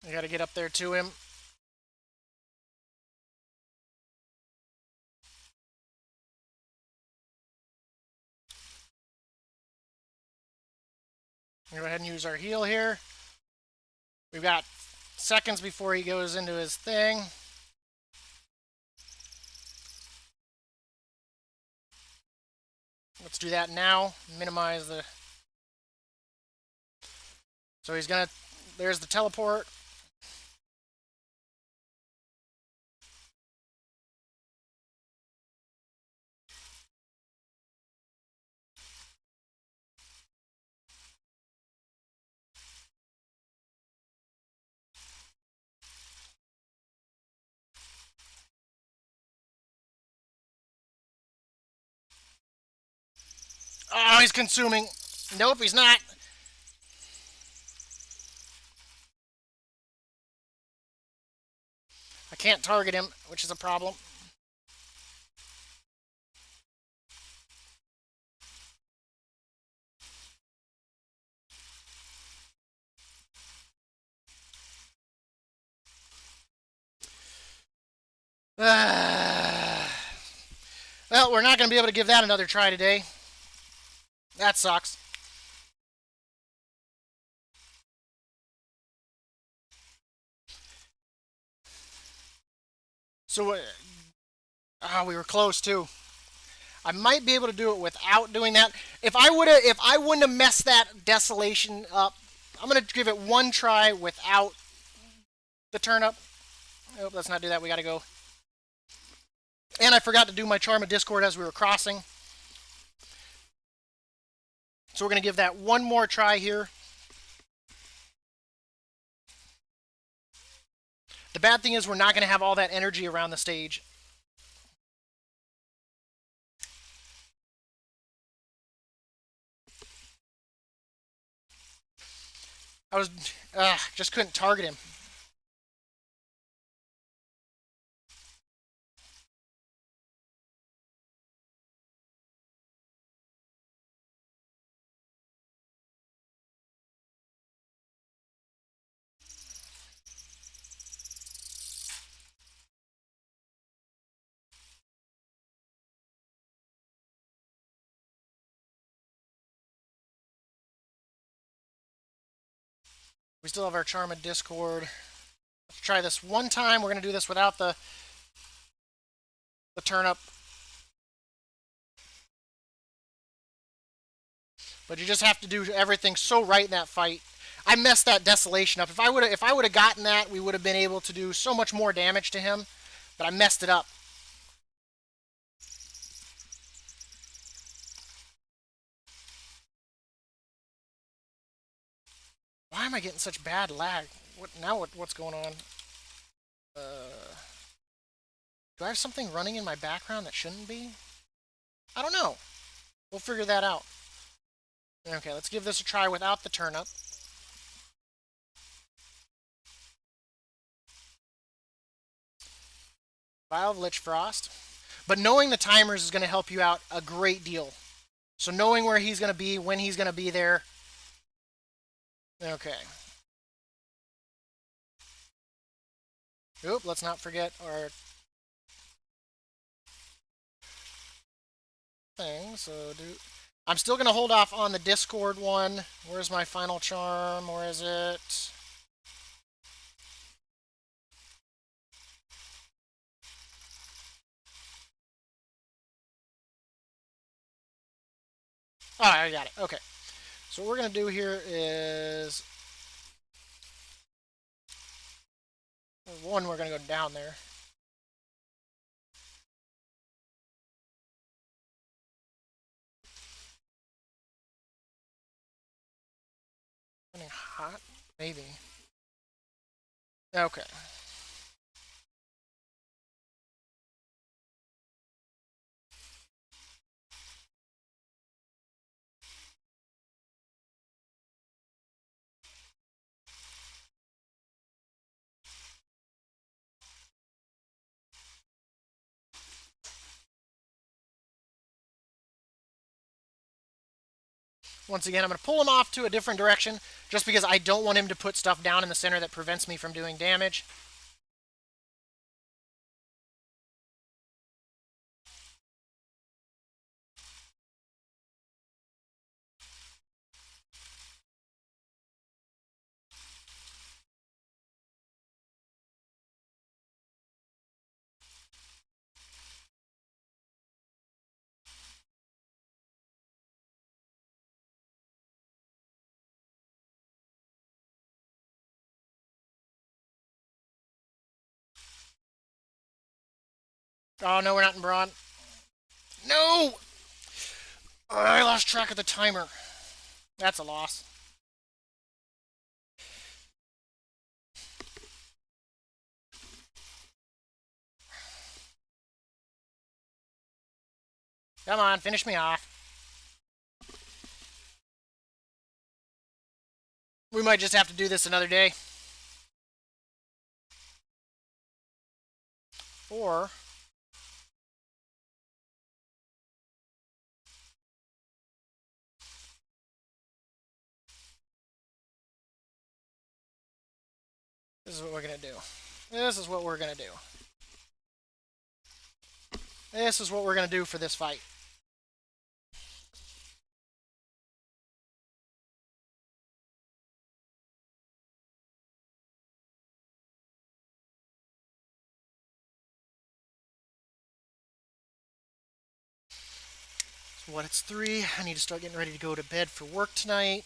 I got to get up there to him. Go ahead and use our heal here. We've got seconds before he goes into his thing. Let's do that now. Minimize the... So he's going to... There's the teleport. Oh, he's consuming. Nope, he's not. I can't target him, which is a problem. Well, we're not going to be able to give that another try today. That sucks. So, we were close too. I might be able to do it without doing that. If I wouldn't have messed that desolation up, I'm gonna give it one try without the turnip. Oh, let's not do that. We gotta go. And I forgot to do my Charm of Discord as we were crossing. So we're gonna give that one more try here. The bad thing is we're not gonna have all that energy around the stage. I was just couldn't target him. We still have our Charm of Discord. Let's try this one time. We're gonna do this without the turnip. But you just have to do everything so right in that fight. I messed that desolation up. If I would have gotten that, we would have been able to do so much more damage to him. But I messed it up. Why am I getting such bad lag? What's going on? Do I have something running in my background that shouldn't be? I don't know. We'll figure that out. Okay, let's give this a try without the turnip. Vial of Lich Frost. But knowing the timers is going to help you out a great deal. So knowing where he's going to be, when he's going to be there. Okay. Oop, let's not forget our thing. I'm still going to hold off on the Discord one. Where's my final charm? Where is it? Oh, I got it. Okay. So what we're going to do here is... One, we're going to go down there. Running hot? Maybe. Okay. Once again, I'm going to pull him off to a different direction just because I don't want him to put stuff down in the center that prevents me from doing damage. Oh, no, we're not in Bron. No! Oh, I lost track of the timer. That's a loss. Come on, finish me off. We might just have to do this another day. Or... This is what we're going to do. This is what we're going to do. This is what we're going to do for this fight. So what, it's 3. I need to start getting ready to go to bed for work tonight.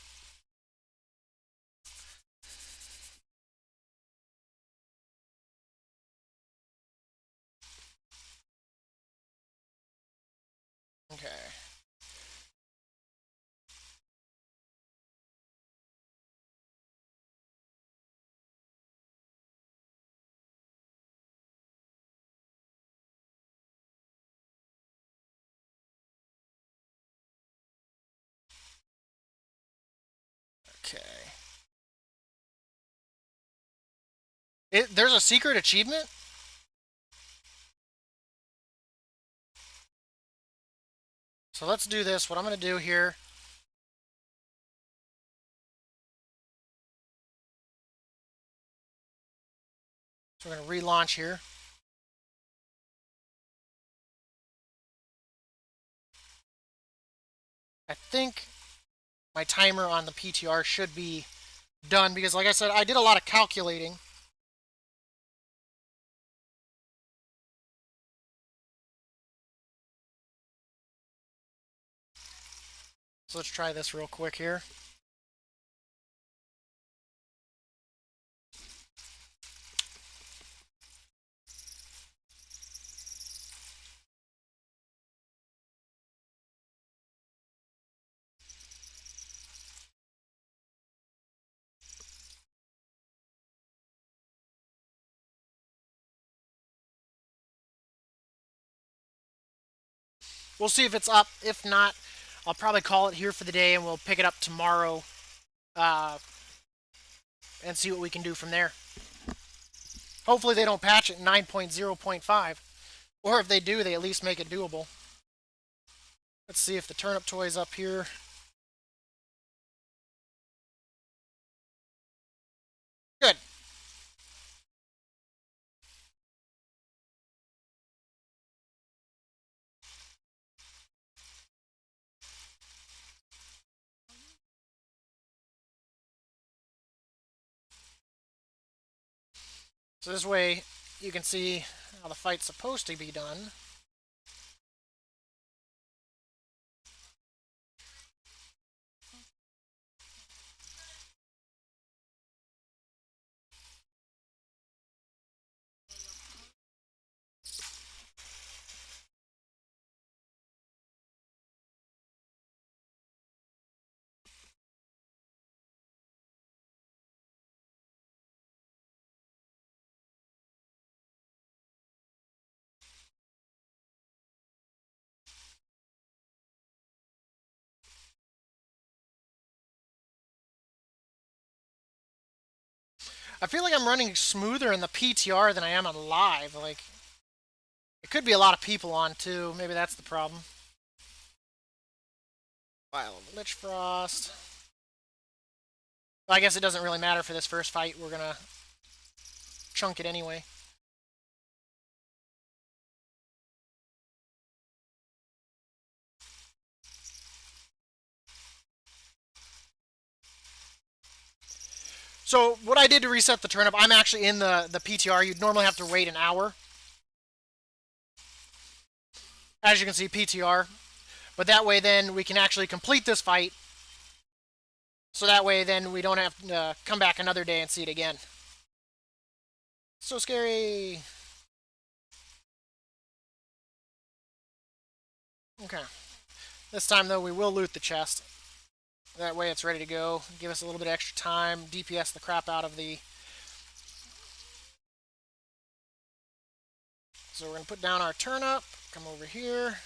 Okay. Okay. There's a secret achievement? So let's do this. What I'm going to do here. So we're going to relaunch here. I think my timer on the PTR should be done because, like I said, I did a lot of calculating. So let's try this real quick here. We'll see if it's up. If not, I'll probably call it here for the day and we'll pick it up tomorrow uh, and see what we can do from there. Hopefully they don't patch it 9.0.5. Or if they do, they at least make it doable. Let's see if the turnip toy's up here. Good. So this way you can see how the fight's supposed to be done. I feel like I'm running smoother in the PTR than I am on live. Like, it could be a lot of people on too. Maybe that's the problem. Wild Lich Frost. Well, I guess it doesn't really matter for this first fight. We're gonna chunk it anyway. So what I did to reset the turnip, I'm actually in the PTR. You'd normally have to wait an hour. As you can see, PTR. But that way then we can actually complete this fight. So that way then we don't have to come back another day and see it again. So scary. Okay. This time though we will loot the chest. That way it's ready to go. Give us a little bit of extra time. DPS the crap out of the... So we're going to put down our turnip. Come over here.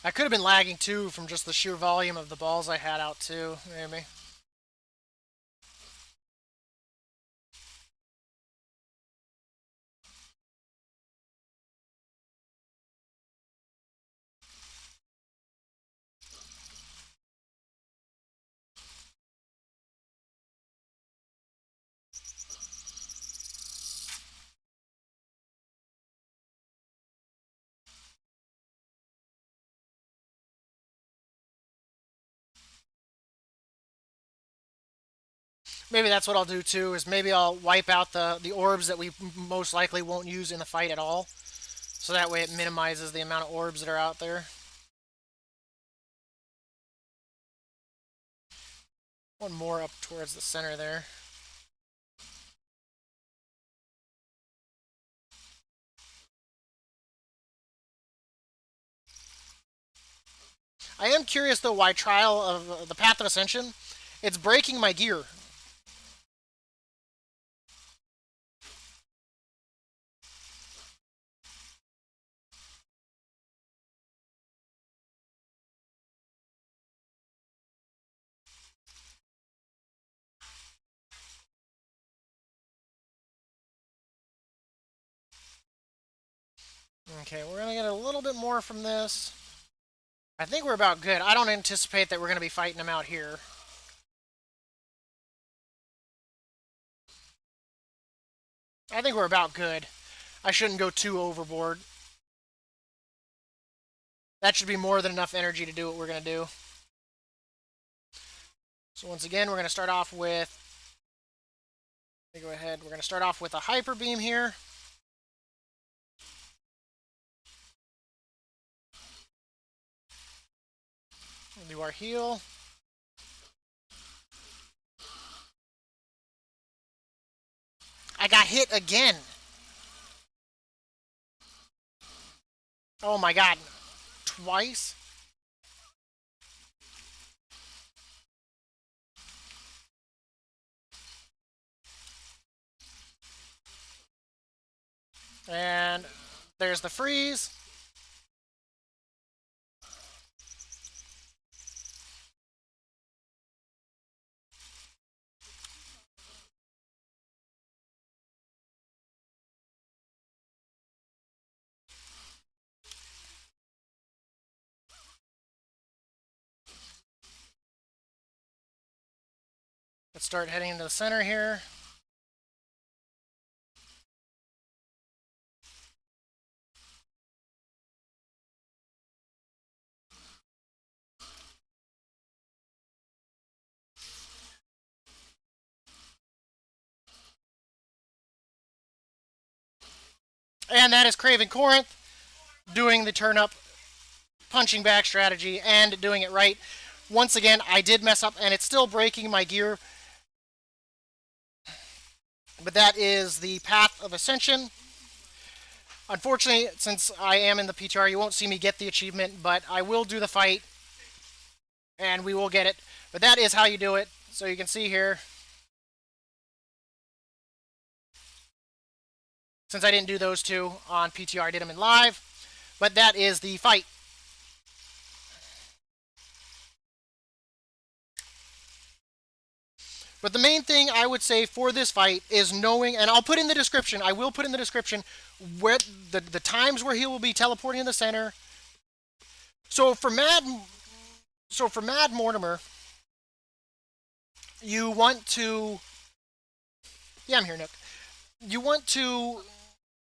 I could have been lagging too from just the sheer volume of the balls I had out too, maybe. Maybe that's what I'll do too, is maybe I'll wipe out the orbs that we most likely won't use in the fight at all. So that way it minimizes the amount of orbs that are out there. One more up towards the center there. I am curious though why Trial of the Path of Ascension, it's breaking my gear. Okay, we're gonna get a little bit more from this. I think we're about good. I don't anticipate that we're gonna be fighting them out here. I think we're about good. I shouldn't go too overboard. That should be more than enough energy to do what we're gonna do. So once again, we're gonna start off with. Let me go ahead. We're gonna start off with a hyper beam here. We'll do our heal. I got hit again. Oh my god. Twice? And there's the freeze. Let's start heading into the center here. And that is Craven Corinth doing the turn up punching back strategy and doing it right. Once again, I did mess up and it's still breaking my gear. But that is the Path of Ascension. Unfortunately, since I am in the PTR, you won't see me get the achievement, but I will do the fight and we will get it. But that is how you do it. So you can see here, since I didn't do those two on PTR, I did them in live. But that is the fight. But the main thing I would say for this fight is knowing, and I'll put in the description, I will put in the description, where the times where he will be teleporting in the center. So for Mad Mortimer, you want to, yeah, I'm here, Nook. You want to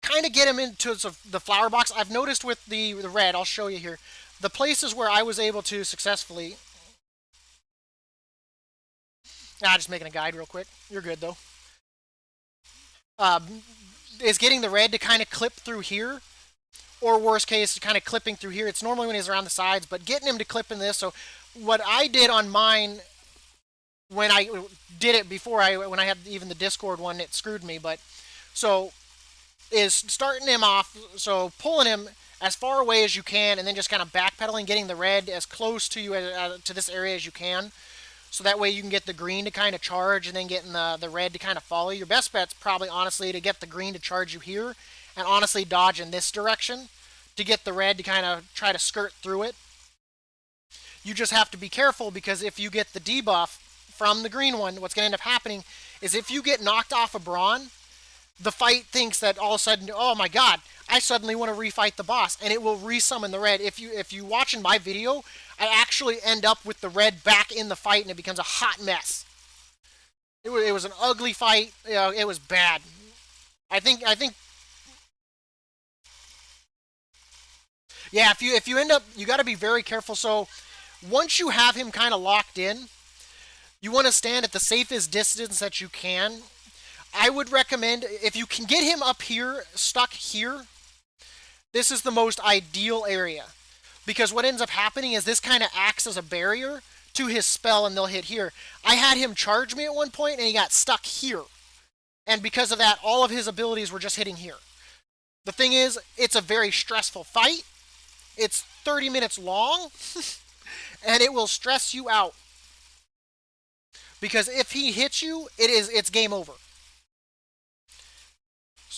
kind of get him into the flower box. I've noticed with the red, I'll show you here, the places where I was able to successfully. Just making a guide real quick. You're good though. Is getting the red to kind of clip through here, or worst case, kind of clipping through here. It's normally when he's around the sides, but getting him to clip in this. So what I did on mine, when I did it before when I had even the Discord one, it screwed me. But so is starting him off, so pulling him as far away as you can, and then just kind of backpedaling, getting the red as close to you to this area as you can. So that way you can get the green to kind of charge and then getting the red to kind of follow. Your best bet's probably honestly to get the green to charge you here and honestly dodge in this direction to get the red to kind of try to skirt through it. You just have to be careful because if you get the debuff from the green one, what's going to end up happening is if you get knocked off a Bron, the fight thinks that all of a sudden, oh my god, I suddenly want to refight the boss, and it will resummon the red. If you watch in my video, I actually end up with the red back in the fight, and it becomes a hot mess. It was an ugly fight. You know, it was bad. I think yeah. If you end up, you got to be very careful. So once you have him kind of locked in, you want to stand at the safest distance that you can. I would recommend if you can get him up here, stuck here, this is the most ideal area. Because what ends up happening is this kind of acts as a barrier to his spell and they'll hit here. I had him charge me at one point and he got stuck here. And because of that, all of his abilities were just hitting here. The thing is, it's a very stressful fight. It's 30 minutes long, and it will stress you out. Because if he hits you, it's game over.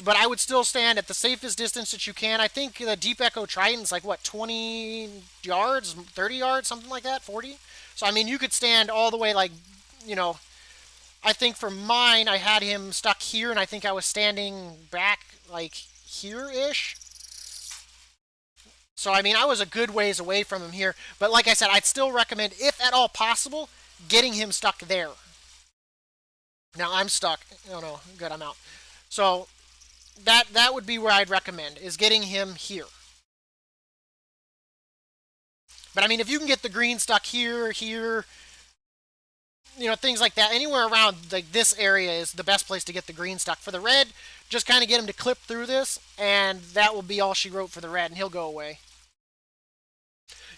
But I would still stand at the safest distance that you can. I think the Deep Echo Trident's like, what, 20 yards, 30 yards, something like that, 40? So, I mean, you could stand all the way, like, you know, I think for mine, I had him stuck here, and I think I was standing back, like, here-ish. So, I mean, I was a good ways away from him here. But like I said, I'd still recommend, if at all possible, getting him stuck there. Now, I'm stuck. Oh, no. Good, I'm out. So, that would be where I'd recommend, is getting him here. But, I mean, if you can get the green stuck here, here, you know, things like that, anywhere around like this area is the best place to get the green stuck. For the red, just kind of get him to clip through this, and that will be all she wrote for the red, and he'll go away.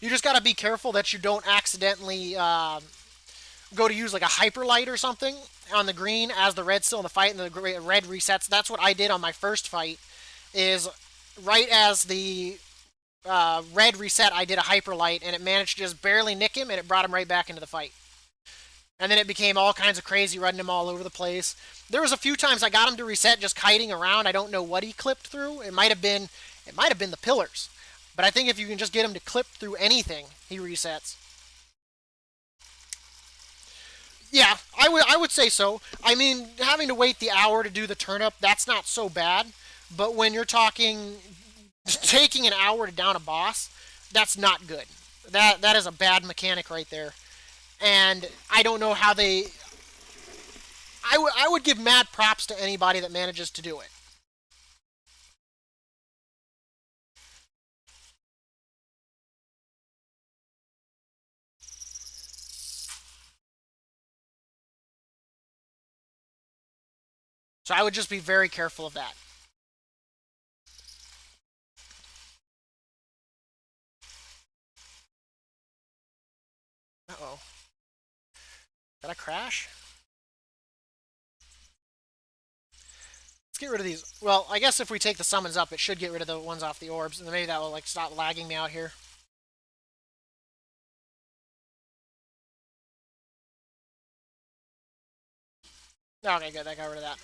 You just got to be careful that you don't accidentally go to use like a hyper light or something on the green as the red's still in the fight and the red resets. That's what I did on my first fight, is right as the red reset, I did a hyper light, and it managed to just barely nick him, and it brought him right back into the fight. And then it became all kinds of crazy, running him all over the place. There was a few times I got him to reset just kiting around. I don't know what he clipped through. It might have been the pillars. But I think if you can just get him to clip through anything, he resets. Yeah, I would say so. I mean, having to wait the hour to do the turnip, that's not so bad. But when you're talking taking an hour to down a boss, that's not good. That is a bad mechanic right there. And I don't know how they... I would give mad props to anybody that manages to do it. So I would just be very careful of that. Uh-oh. Did I crash? Let's get rid of these. Well, I guess if we take the summons up, it should get rid of the ones off the orbs, and maybe that will like stop lagging me out here. Okay, good. That got rid of that.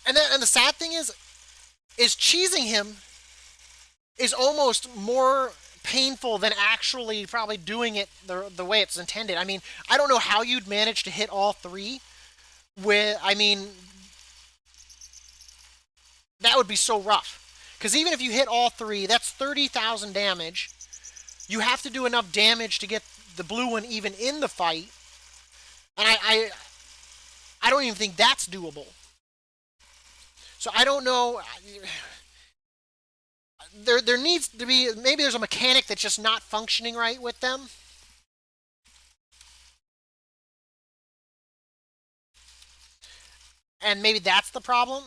And the sad thing is cheesing him is almost more painful than actually probably doing it the way it's intended. I mean, I don't know how you'd manage to hit all three with, I mean, that would be so rough. Because even if you hit all three, that's 30,000 damage. You have to do enough damage to get the blue one even in the fight. And I don't even think that's doable. So I don't know. There needs to be, maybe there's a mechanic that's just not functioning right with them. And maybe that's the problem.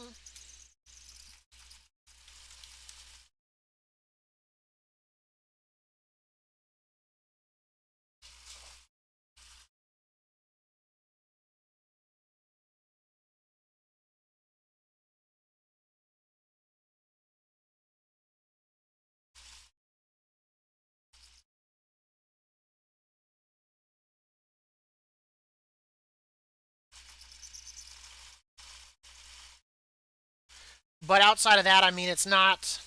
But outside of that, I mean, it's not.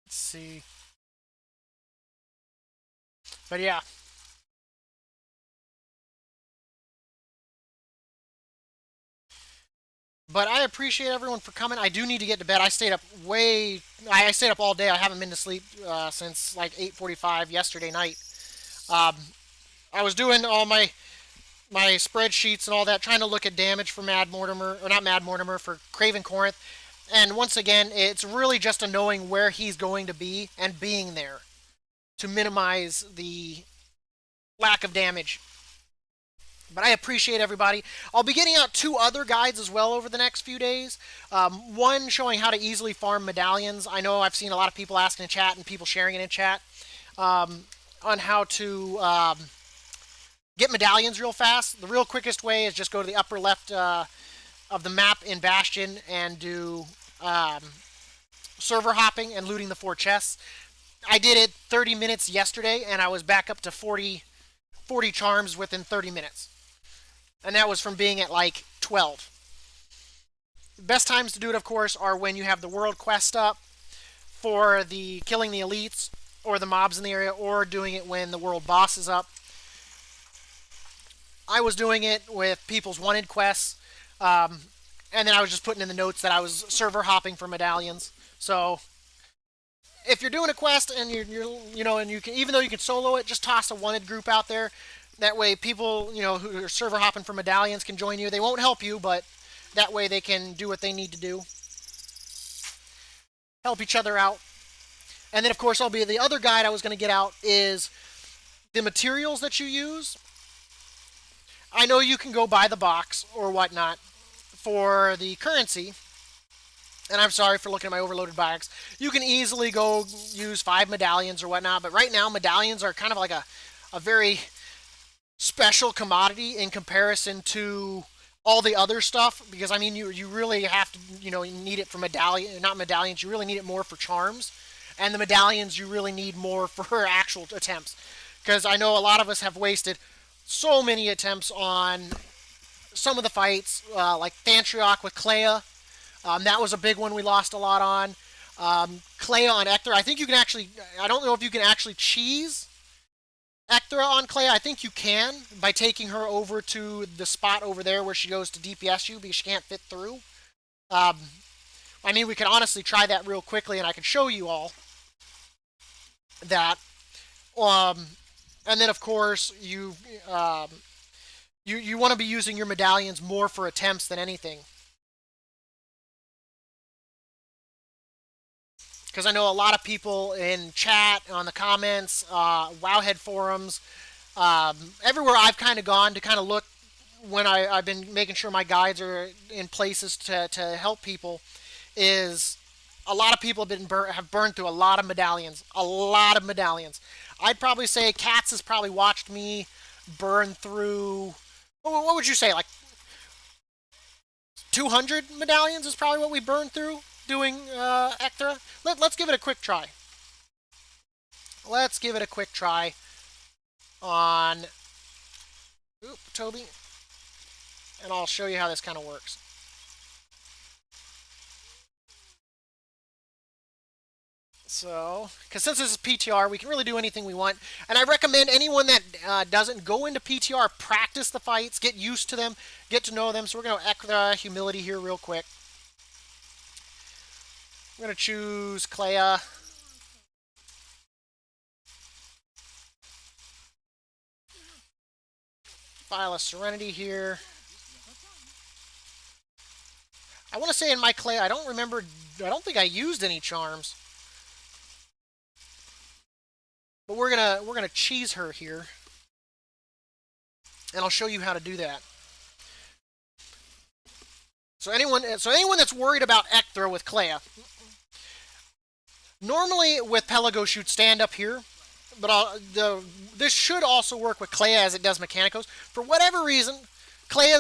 Let's see. But yeah. But I appreciate everyone for coming. I do need to get to bed. I stayed up way. I stayed up all day. I haven't been to sleep since like 8:45 yesterday night. Um, I was doing all my spreadsheets and all that, trying to look at damage for Mad Mortimer, or not Mad Mortimer, for Craven Corinth. And once again, it's really just a knowing where he's going to be and being there to minimize the lack of damage. But I appreciate everybody. I'll be getting out 2 other guides as well over the next few days. One showing how to easily farm medallions. I know I've seen a lot of people asking in chat and people sharing it in chat on how to get medallions real fast. The real quickest way is just go to the upper left of the map in Bastion and do server hopping and looting the 4 chests. I did it 30 minutes yesterday, and I was back up to 40 charms within 30 minutes. And that was from being at like 12. The best times to do it, of course, are when you have the world quest up for the killing the elites or the mobs in the area, or doing it when the world boss is up. I was doing it with people's wanted quests, and then I was just putting in the notes that I was server hopping for medallions. So if you're doing a quest and and you can, even though you can solo it, just toss a wanted group out there. That way, people who are server hopping for medallions can join you. They won't help you, but that way they can do what they need to do, help each other out. And then, of course, the other guide I was going to get out is the materials that you use. I know you can go buy the box or whatnot for the currency. And I'm sorry for looking at my overloaded bags. You can easily go use 5 medallions or whatnot, but right now medallions are kind of like a very special commodity in comparison to all the other stuff, because I mean you really have to you need it for not medallions, you really need it more for charms, and the medallions you really need more for actual attempts, because I know a lot of us have wasted so many attempts on some of the fights, like Thantriok with Clea. That was a big one we lost a lot on. Clea on Ector. I think you can actually. I don't know if you can actually cheese Ector on Clea. I think you can by taking her over to the spot over there where she goes to DPS you because she can't fit through. I mean, we can honestly try that real quickly, and I can show you all that. And then, of course, you want to be using your medallions more for attempts than anything. Because I know a lot of people in chat, on the comments, Wowhead forums, everywhere I've kind of gone to kind of look when I've been making sure my guides are in places to help people, is a lot of people have burned through a lot of medallions. A lot of medallions. I'd probably say Katz has probably watched me burn through, what would you say, like 200 medallions is probably what we burned through doing Ectra. Let's give it a quick try. Let's give it a quick try. on Toby, and I'll show you how this kind of works. So, because since this is PTR, we can really do anything we want. And I recommend anyone that doesn't go into PTR, practice the fights, get used to them, get to know them. So we're going to extra humility here real quick. I'm going to choose Clea. File a Serenity here. I want to say in my Clea, I don't think I used any charms. But we're gonna cheese her here, and I'll show you how to do that. So anyone that's worried about Ecthra with Clea, normally with Pelagos you'd stand up here, but this should also work with Clea as it does Mikanikos. For whatever reason, Clea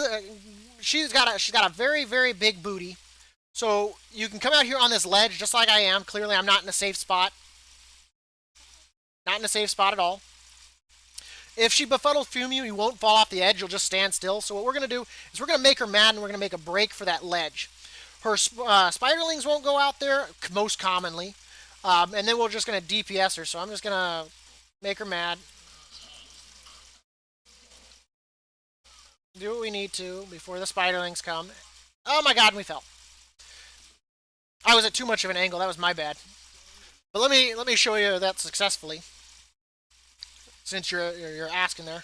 she's got a very very big booty, so you can come out here on this ledge just like I am. Clearly, I'm not in a safe spot. Not in a safe spot at all. If she befuddles Fume you, you won't fall off the edge. You'll just stand still. So what we're going to do is we're going to make her mad, and we're going to make a break for that ledge. Her spiderlings won't go out there, most commonly. And then we're just going to DPS her. So I'm just going to make her mad. Do what we need to before the spiderlings come. Oh my god, we fell. I was at too much of an angle. That was my bad. But let me show you that successfully. Since you're asking there.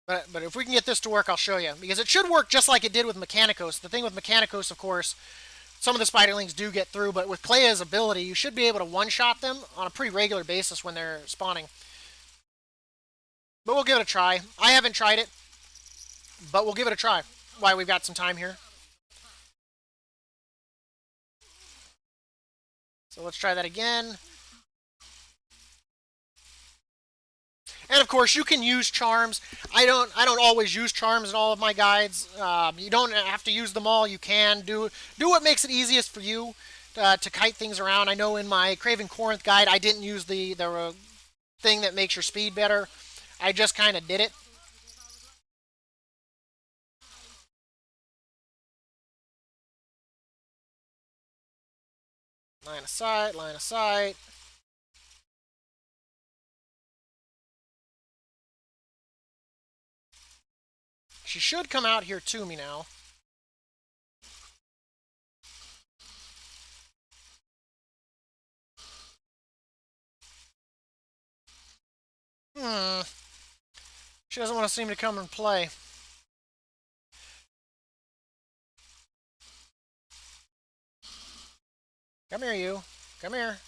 But if we can get this to work, I'll show you. Because it should work just like it did with Mikanikos. The thing with Mikanikos, of course, some of the spiderlings do get through, but with Clea's ability, you should be able to one-shot them on a pretty regular basis when they're spawning. But we'll give it a try. I haven't tried it, but we'll give it a try while we've got some time here. So let's try that again. And of course, you can use charms. I don't always use charms in all of my guides. You don't have to use them all. You can do what makes it easiest for you to kite things around. I know in my Craven Corinth guide, I didn't use the thing that makes your speed better. I just kind of did it. Line of sight, line of sight. She should come out here to me now. She doesn't want to seem to come and play. Come here, you. Come here.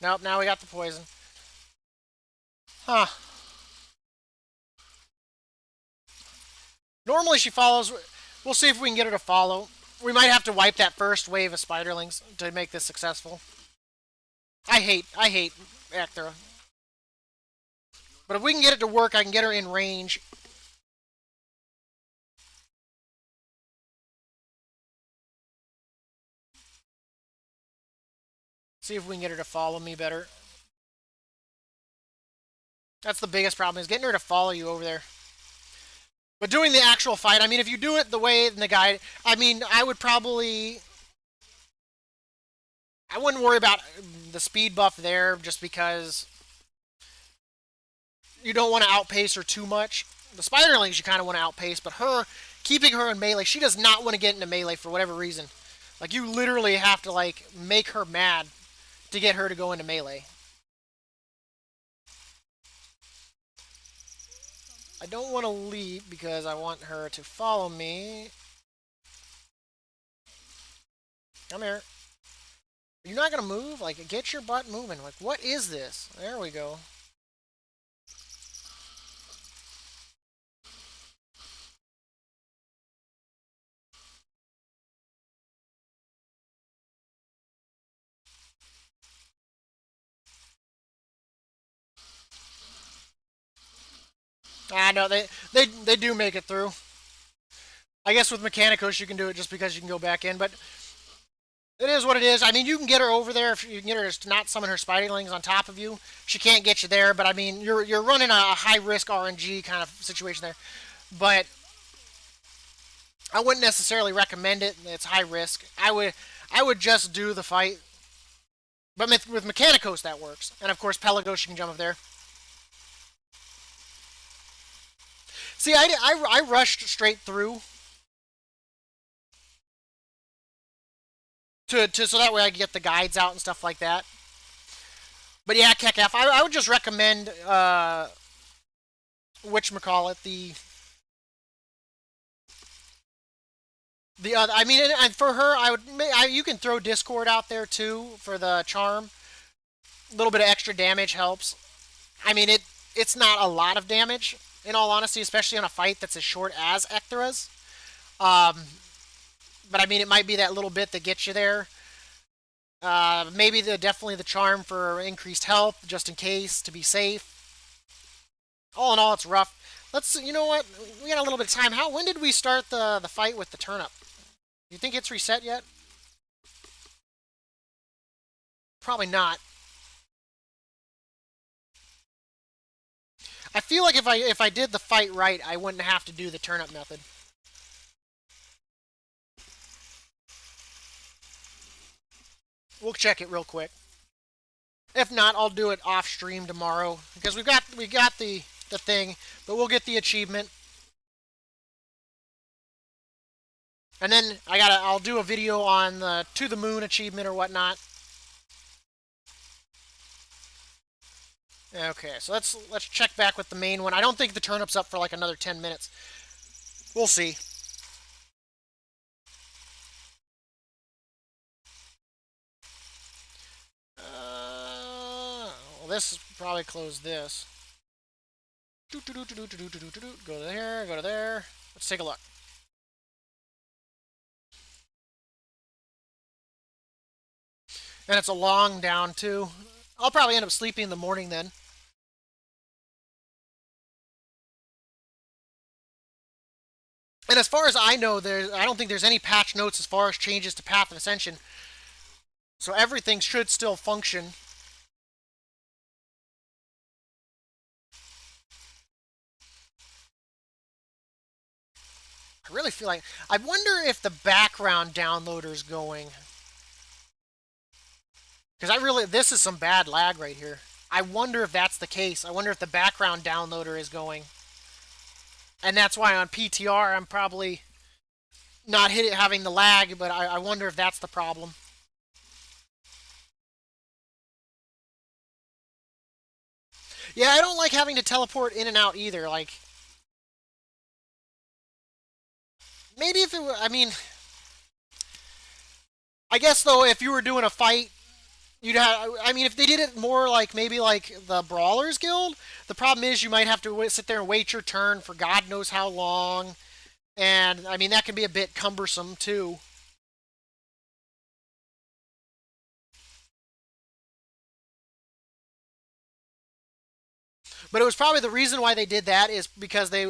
Nope, now we got the poison. Huh. Normally she follows. We'll see if we can get her to follow. We might have to wipe that first wave of spiderlings to make this successful. I hate Ecthra. But if we can get it to work, I can get her in range. See if we can get her to follow me better. That's the biggest problem, is getting her to follow you over there. But doing the actual fight, I mean, if you do it the way in the guide, I mean, I wouldn't worry about the speed buff there just because you don't want to outpace her too much. The spiderlings you kind of want to outpace, but keeping her in melee, she does not want to get into melee for whatever reason. Like, you literally have to, like, make her mad to get her to go into melee. I don't want to leap because I want her to follow me. Come here. You're not going to move? Like, get your butt moving. Like, what is this? There we go. Ah, no, they do make it through. I guess with Mikanikos you can do it just because you can go back in, but It is what it is. I mean, you can get her over there if you can get her to not summon her spiderlings on top of you. She can't get you there, but I mean, you're running a high risk RNG kind of situation there. But I wouldn't necessarily recommend it. It's high risk. I would just do the fight. But with Mikanikos that works, and of course Pelagos, you can jump up there. See, I rushed straight through to so that way I could get the guides out and stuff like that. But yeah, Kekaf, I would just recommend whatchamacallit, the other. I mean, and for her, you can throw Discord out there too for the charm. A little bit of extra damage helps. I mean, it's not a lot of damage in all honesty, especially on a fight that's as short as Ecthra's. Um, but I mean, it might be that little bit that gets you there. Maybe definitely the charm for increased health, just in case, to be safe. All in all, it's rough. You know what? We got a little bit of time. When did we start the fight with the turnip? Do you think it's reset yet? Probably not. I feel like if I did the fight right, I wouldn't have to do the turnip method. We'll check it real quick. If not, I'll do it off stream tomorrow because we got the thing, but we'll get the achievement. And then I'll do a video on the To the Moon achievement or whatnot. Okay, so let's check back with the main one. I don't think the turnip's up for like another 10 minutes. We'll see. Well, this probably close this. Go there, go to there. Let's take a look. And it's a long down too. I'll probably end up sleeping in the morning then. And as far as I know, I don't think there's any patch notes as far as changes to Path of Ascension. So everything should still function. I really feel like... I wonder if the background downloader's going. Because this is some bad lag right here. I wonder if that's the case. I wonder if the background downloader is going. And that's why on PTR I'm probably not having the lag, but I wonder if that's the problem. Yeah, I don't like having to teleport in and out either. Like, maybe if it were, I mean, I guess though, if you were doing a fight, you'd have, I mean, if they did it more like maybe like the Brawlers Guild, the problem is you might have to sit there and wait your turn for God knows how long. And, I mean, that can be a bit cumbersome too. But it was probably the reason why they did that is because they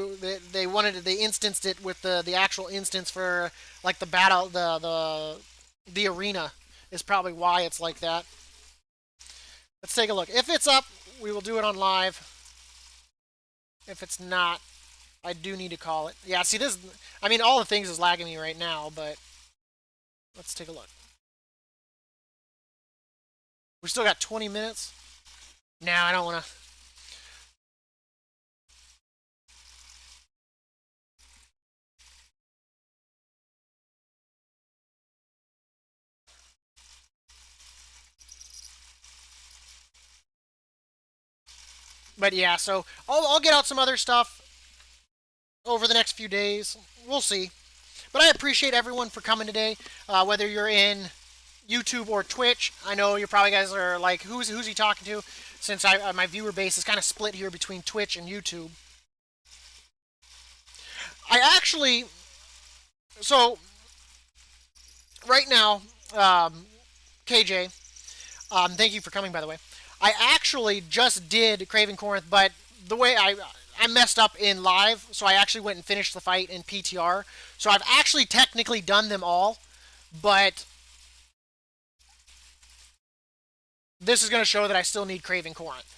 wanted they instanced it with the actual instance for like the battle the arena is probably why it's like that. Let's take a look. If it's up, we will do it on live. If it's not, I do need to call it. Yeah, see this. I mean, all the things is lagging me right now, but let's take a look. We still got 20 minutes. Now I don't want to. But yeah, so I'll get out some other stuff over the next few days. We'll see. But I appreciate everyone for coming today, whether you're in YouTube or Twitch. I know you probably guys are like, who's he talking to? Since my viewer base is kind of split here between Twitch and YouTube. I actually, so right now, KJ, thank you for coming, by the way. I actually just did Craven Corinth, but the way I messed up in live, so I actually went and finished the fight in PTR. So I've actually technically done them all, but This is going to show that I still need Craving Corinth.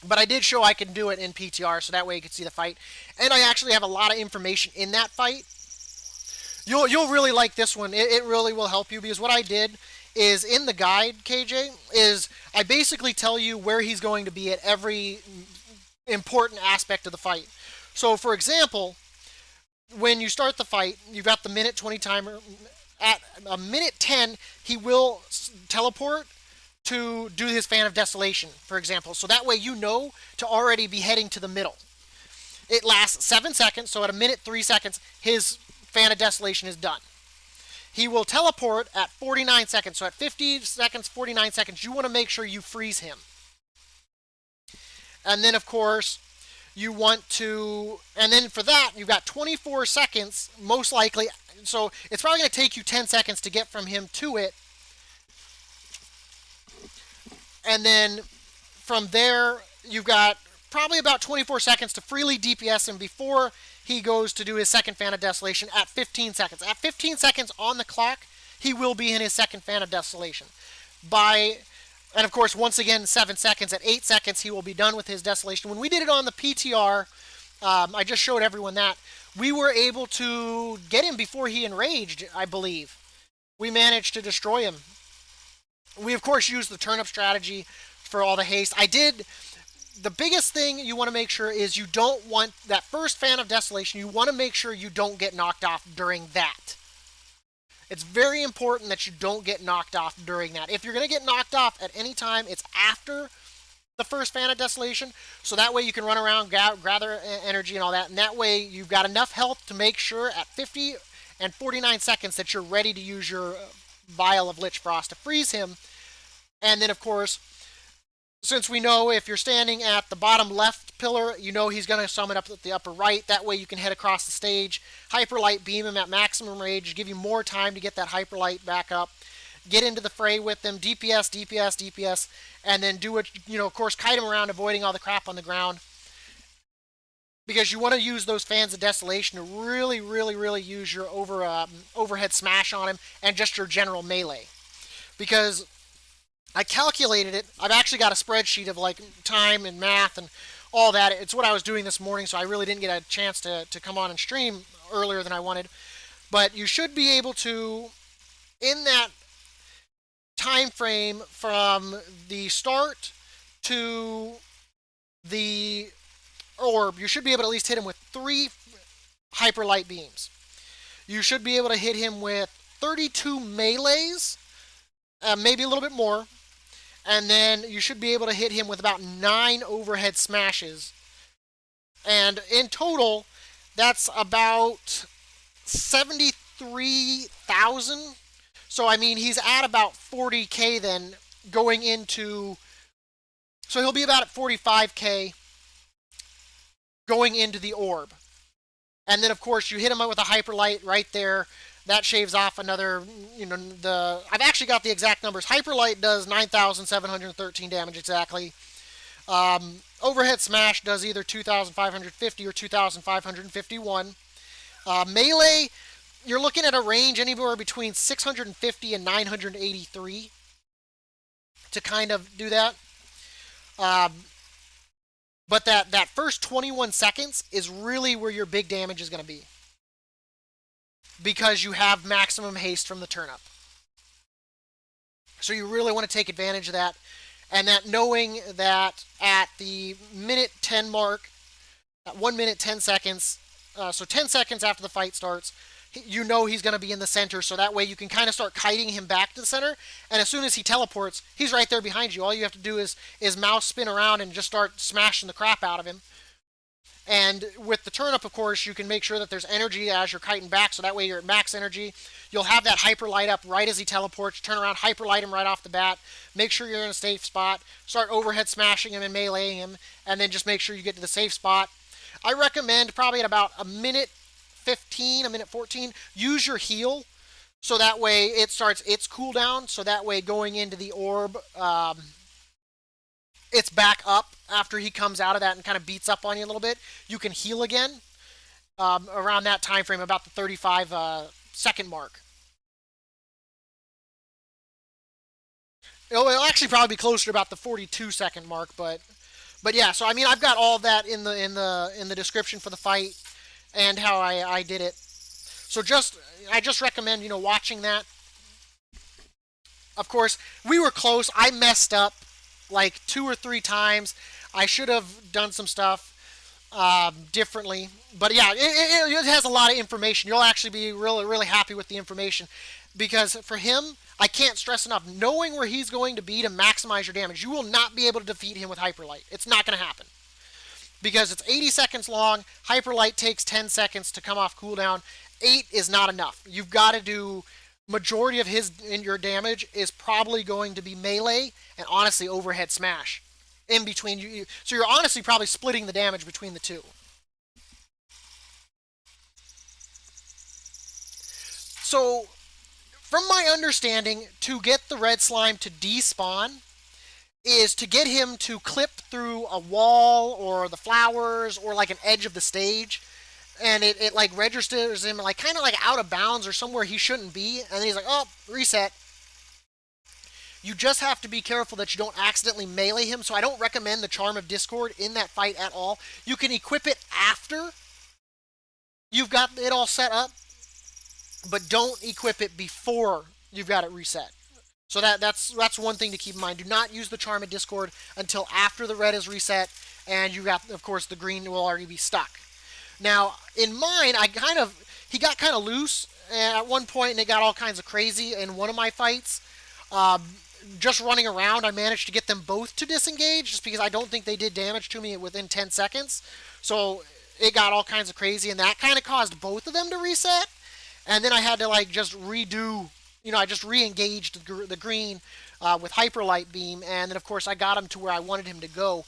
But I did show I can do it in PTR, so that way you can see the fight. And I actually have a lot of information in that fight. You'll really like this one. It really will help you, because what I did is in the guide, KJ, is I basically tell you where he's going to be at every important aspect of the fight. So, for example, when you start the fight, you've got the minute 20 timer. At a minute 10, he will teleport to do his Fan of Desolation, for example. So that way you know to already be heading to the middle. It lasts 7 seconds, so at a minute 3 seconds, his Fan of Desolation is done. He will teleport at 49 seconds. So at 50 seconds, 49 seconds, you want to make sure you freeze him. And then, of course, you want to, and then for that, you've got 24 seconds, most likely. So it's probably going to take you 10 seconds to get from him to it. And then from there, you've got probably about 24 seconds to freely DPS him before he goes to do his second Fan of Desolation at 15 seconds. At 15 seconds on the clock, he will be in his second Fan of Desolation. And of course, once again, 7 seconds. At 8 seconds, he will be done with his Desolation. When we did it on the PTR, I just showed everyone that, we were able to get him before he enraged, I believe. We managed to destroy him. We, of course, used the turnip strategy for all the haste. The biggest thing you want to make sure is you don't want that first Fan of Desolation. You want to make sure you don't get knocked off during that. It's very important that you don't get knocked off during that. If you're going to get knocked off at any time, it's after the first Fan of Desolation, so that way you can run around, gather energy and all that, and that way you've got enough health to make sure at 50 and 49 seconds that you're ready to use your Vial of Lich Frost to freeze him. And then, of course, since we know if you're standing at the bottom left pillar, you know he's going to summon up at the upper right. That way you can head across the stage, Hyperlight Beam him at maximum rage, give you more time to get that Hyperlight back up, get into the fray with them, DPS, DPS, DPS, and then do it, of course, kite him around, avoiding all the crap on the ground. Because you want to use those Fans of Desolation to really, really, really use your overhead smash on him and just your general melee. Because I calculated it. I've actually got a spreadsheet of like time and math and all that. It's what I was doing this morning, so I really didn't get a chance to come on and stream earlier than I wanted. But you should be able to, in that time frame from the start to the orb, you should be able to at least hit him with 3 Hyperlight Beams. You should be able to hit him with 32 melees, maybe a little bit more. And then you should be able to hit him with about 9 overhead smashes. And in total, that's about 73,000. So, I mean, he's at about 40k then going into... So he'll be about at 45k going into the orb. And then, of course, you hit him with a Hyperlight right there. That shaves off another, I've actually got the exact numbers. Hyperlight does 9,713 damage exactly. Overhead Smash does either 2,550 or 2,551. Melee, you're looking at a range anywhere between 650 and 983 to kind of do that. But that first 21 seconds is really where your big damage is going to be, because you have maximum haste from the turnip. So you really want to take advantage of that. And that knowing that at the minute 10 mark, at 1 minute 10 seconds, so 10 seconds after the fight starts, you know he's going to be in the center, so that way you can kind of start kiting him back to the center, and as soon as he teleports, he's right there behind you. All you have to do is mouse spin around and just start smashing the crap out of him. And with the turnip, of course, you can make sure that there's energy as you're kiting back, so that way you're at max energy. You'll have that hyper light up right as he teleports. Turn around, hyper light him right off the bat. Make sure you're in a safe spot. Start overhead smashing him and meleeing him, and then just make sure you get to the safe spot. I recommend probably at about a minute 15, a minute 14, use your heal, so that way it starts its cooldown, so that way going into the orb, it's back up after he comes out of that and kind of beats up on you a little bit. You can heal again around that time frame, about the 35 second mark. It'll actually probably be closer to about the 42-second mark, but yeah. So I mean, I've got all of that in the description for the fight and how I did it. So I just recommend watching that. Of course, we were close. I messed up like 2 or 3 times. I should have done some stuff differently. But yeah, it has a lot of information. You'll actually be really happy with the information because for him, I can't stress enough. Knowing where he's going to be to maximize your damage, you will not be able to defeat him with Hyperlight. It's not going to happen because it's 80 seconds long. Hyperlight takes 10 seconds to come off cooldown. 8 is not enough. You've got to do majority of his in your damage is probably going to be melee and honestly overhead smash in between you. So you're honestly probably splitting the damage between the two. So from my understanding, to get the red slime to despawn is to get him to clip through a wall or the flowers or like an edge of the stage, and it like registers him like kind of like out of bounds or somewhere he shouldn't be, and then he's like, oh, reset. You just have to be careful that you don't accidentally melee him. So I don't recommend the Charm of Discord in that fight at all. You can equip it after you've got it all set up, but don't equip it before you've got it reset. So that's one thing to keep in mind. Do not use the Charm of Discord until after the red is reset, and you got, of course, the green will already be stuck. Now, in mine, he got kind of loose at one point, and it got all kinds of crazy in one of my fights. Um, just running around, I managed to get them both to disengage, just because I don't think they did damage to me within 10 seconds. So it got all kinds of crazy, and that kind of caused both of them to reset. And then I had to like just redo, I just re-engaged the green with Hyperlight Beam, and then of course I got him to where I wanted him to go.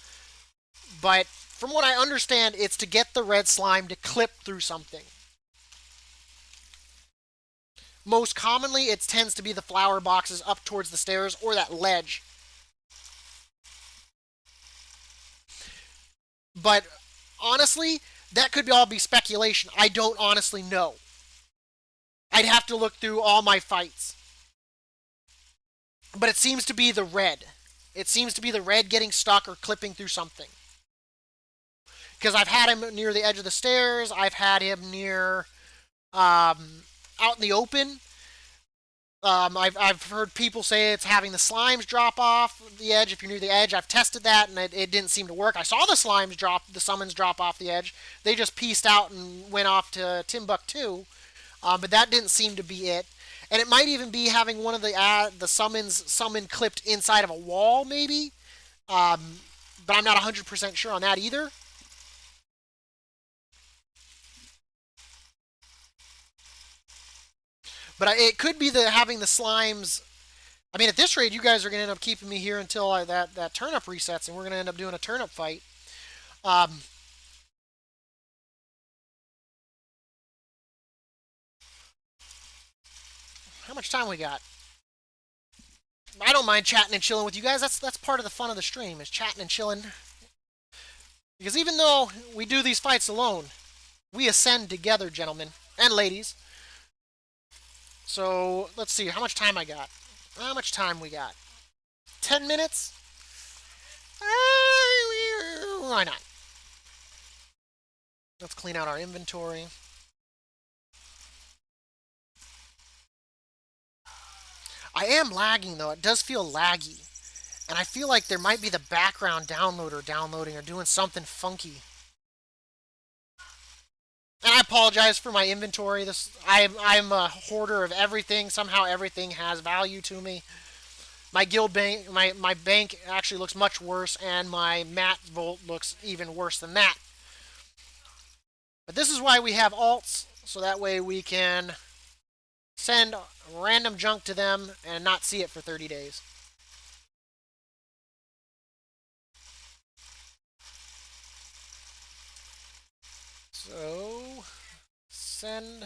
But from what I understand, it's to get the red slime to clip through something. Most commonly, it tends to be the flower boxes up towards the stairs or that ledge. But honestly, that could all be speculation. I don't honestly know. I'd have to look through all my fights. But it seems to be the red. It seems to be the red getting stuck or clipping through something. Because I've had him near the edge of the stairs. I've had him near out in the open. I've heard people say it's having the slimes drop off the edge if you're near the edge. I've tested that and it didn't seem to work. I saw the summons drop off the edge. They just pieced out and went off to Timbuktu. But that didn't seem to be it. And it might even be having one of the summon clipped inside of a wall, maybe. But I'm not 100% sure on that either. But it could be having the slimes. I mean, at this rate, you guys are going to end up keeping me here until that turnip resets, and we're going to end up doing a turnip fight. Um, how much time we got? I don't mind chatting and chilling with you guys. That's part of the fun of the stream, is chatting and chilling. Because even though we do these fights alone, we ascend together, gentlemen and ladies. So let's see how much time I got. How much time we got? 10 minutes? Why not? Let's clean out our inventory. I am lagging though. It does feel laggy. And I feel like there might be the background downloader downloading or doing something funky. And I apologize for my inventory. I'm a hoarder of everything. Somehow everything has value to me. My guild bank, my bank actually looks much worse, and my mat vault looks even worse than that. But this is why we have alts, so that way we can send random junk to them and not see it for 30 days. So, send.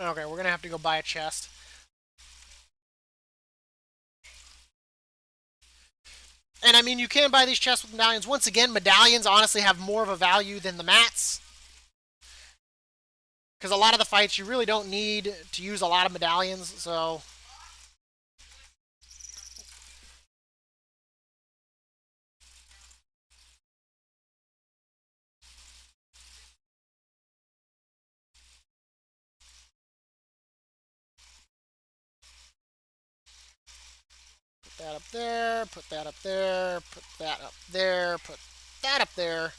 Okay, we're going to have to go buy a chest. And I mean, you can buy these chests with medallions. Once again, medallions honestly have more of a value than the mats. because a lot of the fights you really don't need to use a lot of medallions. So put that up there, put that up there, put that up there, put that up there,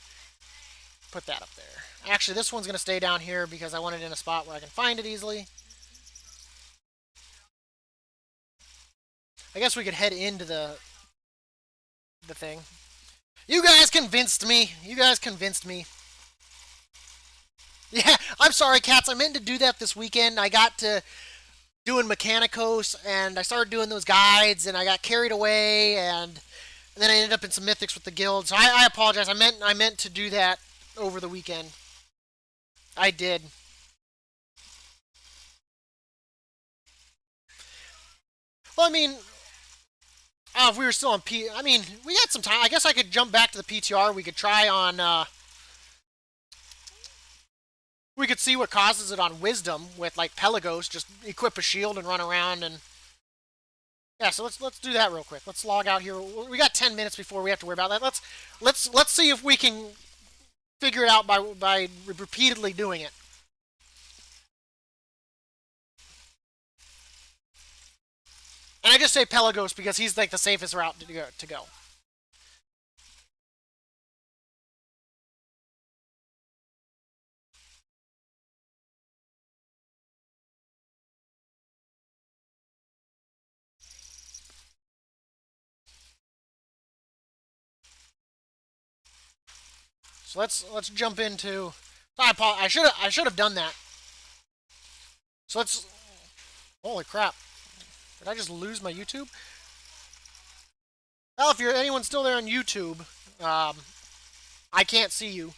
put that up there. Actually, this one's going to stay down here because I want it in a spot where I can find it easily. I guess we could head into the thing. You guys convinced me. You guys convinced me. Yeah, I'm sorry, cats. I meant to do that this weekend. I got to doing Mikanikos, and I started doing those guides, and I got carried away, and then I ended up in some mythics with the guild. So I apologize. I meant to do that over the weekend. I did. Well, I mean, if we were still on I mean, we got some time. I guess I could jump back to the PTR. We could try on. We could see what causes it on Wisdom with like Pelagos. Just equip a shield and run around and. Yeah, so let's do that real quick. Let's log out here. We got 10 minutes before we have to worry about that. Let's see if we can figure it out by repeatedly doing it. And I just say Pelagos because he's like the safest route to go. So let's jump into. I should have done that. So let's. Holy crap! Did I just lose my YouTube? Well, if anyone's still there on YouTube, I can't see you,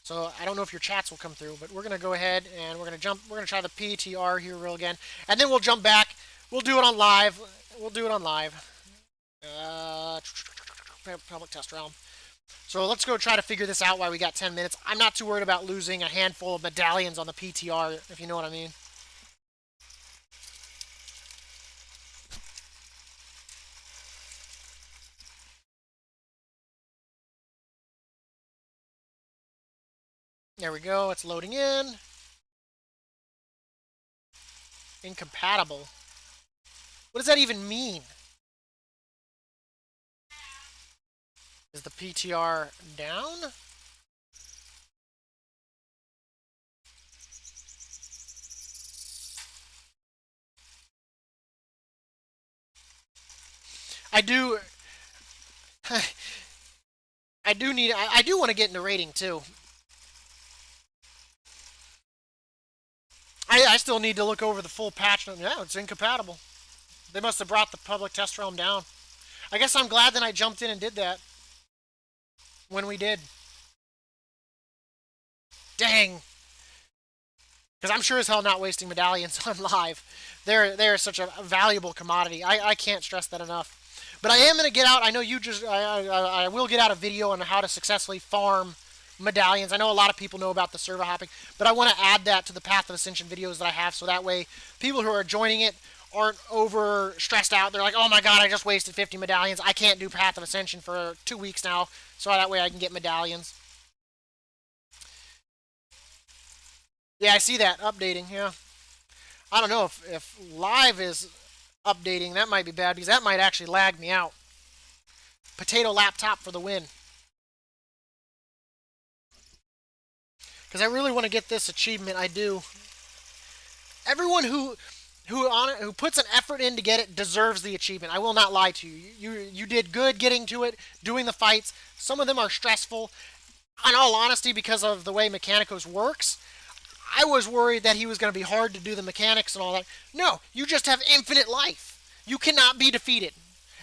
so I don't know if your chats will come through. But we're gonna go ahead and we're gonna jump. We're gonna try the PTR here real again, and then we'll jump back. We'll do it on live. We'll do it on live. Public test realm. So let's go try to figure this out while we got 10 minutes. I'm not too worried about losing a handful of medallions on the PTR, if you know what I mean. There we go. It's loading in. Incompatible. What does that even mean? Is the PTR down? I do. I do need. I do want to get into rating too. I still need to look over the full patch. Yeah, it's incompatible. They must have brought the public test realm down. I guess I'm glad that I jumped in and did that when we did. Dang. Because I'm sure as hell not wasting medallions on live. They're such a valuable commodity. I can't stress that enough. But I am going to get out. I know you just. I will get out a video on how to successfully farm medallions. I know a lot of people know about the server hopping, but I want to add that to the Path of Ascension videos that I have, so that way people who are joining it aren't over stressed out. They're like, oh my god, I just wasted 50 medallions. I can't do Path of Ascension for 2 weeks now, so that way I can get medallions. Yeah, I see that updating. Yeah, I don't know if live is updating. That might be bad because that might actually lag me out. Potato laptop for the win. Because I really want to get this achievement. I do. Everyone who puts an effort in to get it deserves the achievement. I will not lie to you. You did good getting to it, doing the fights. Some of them are stressful. In all honesty, because of the way Mikanikos works, I was worried that he was going to be hard to do the mechanics and all that. No, you just have infinite life. You cannot be defeated.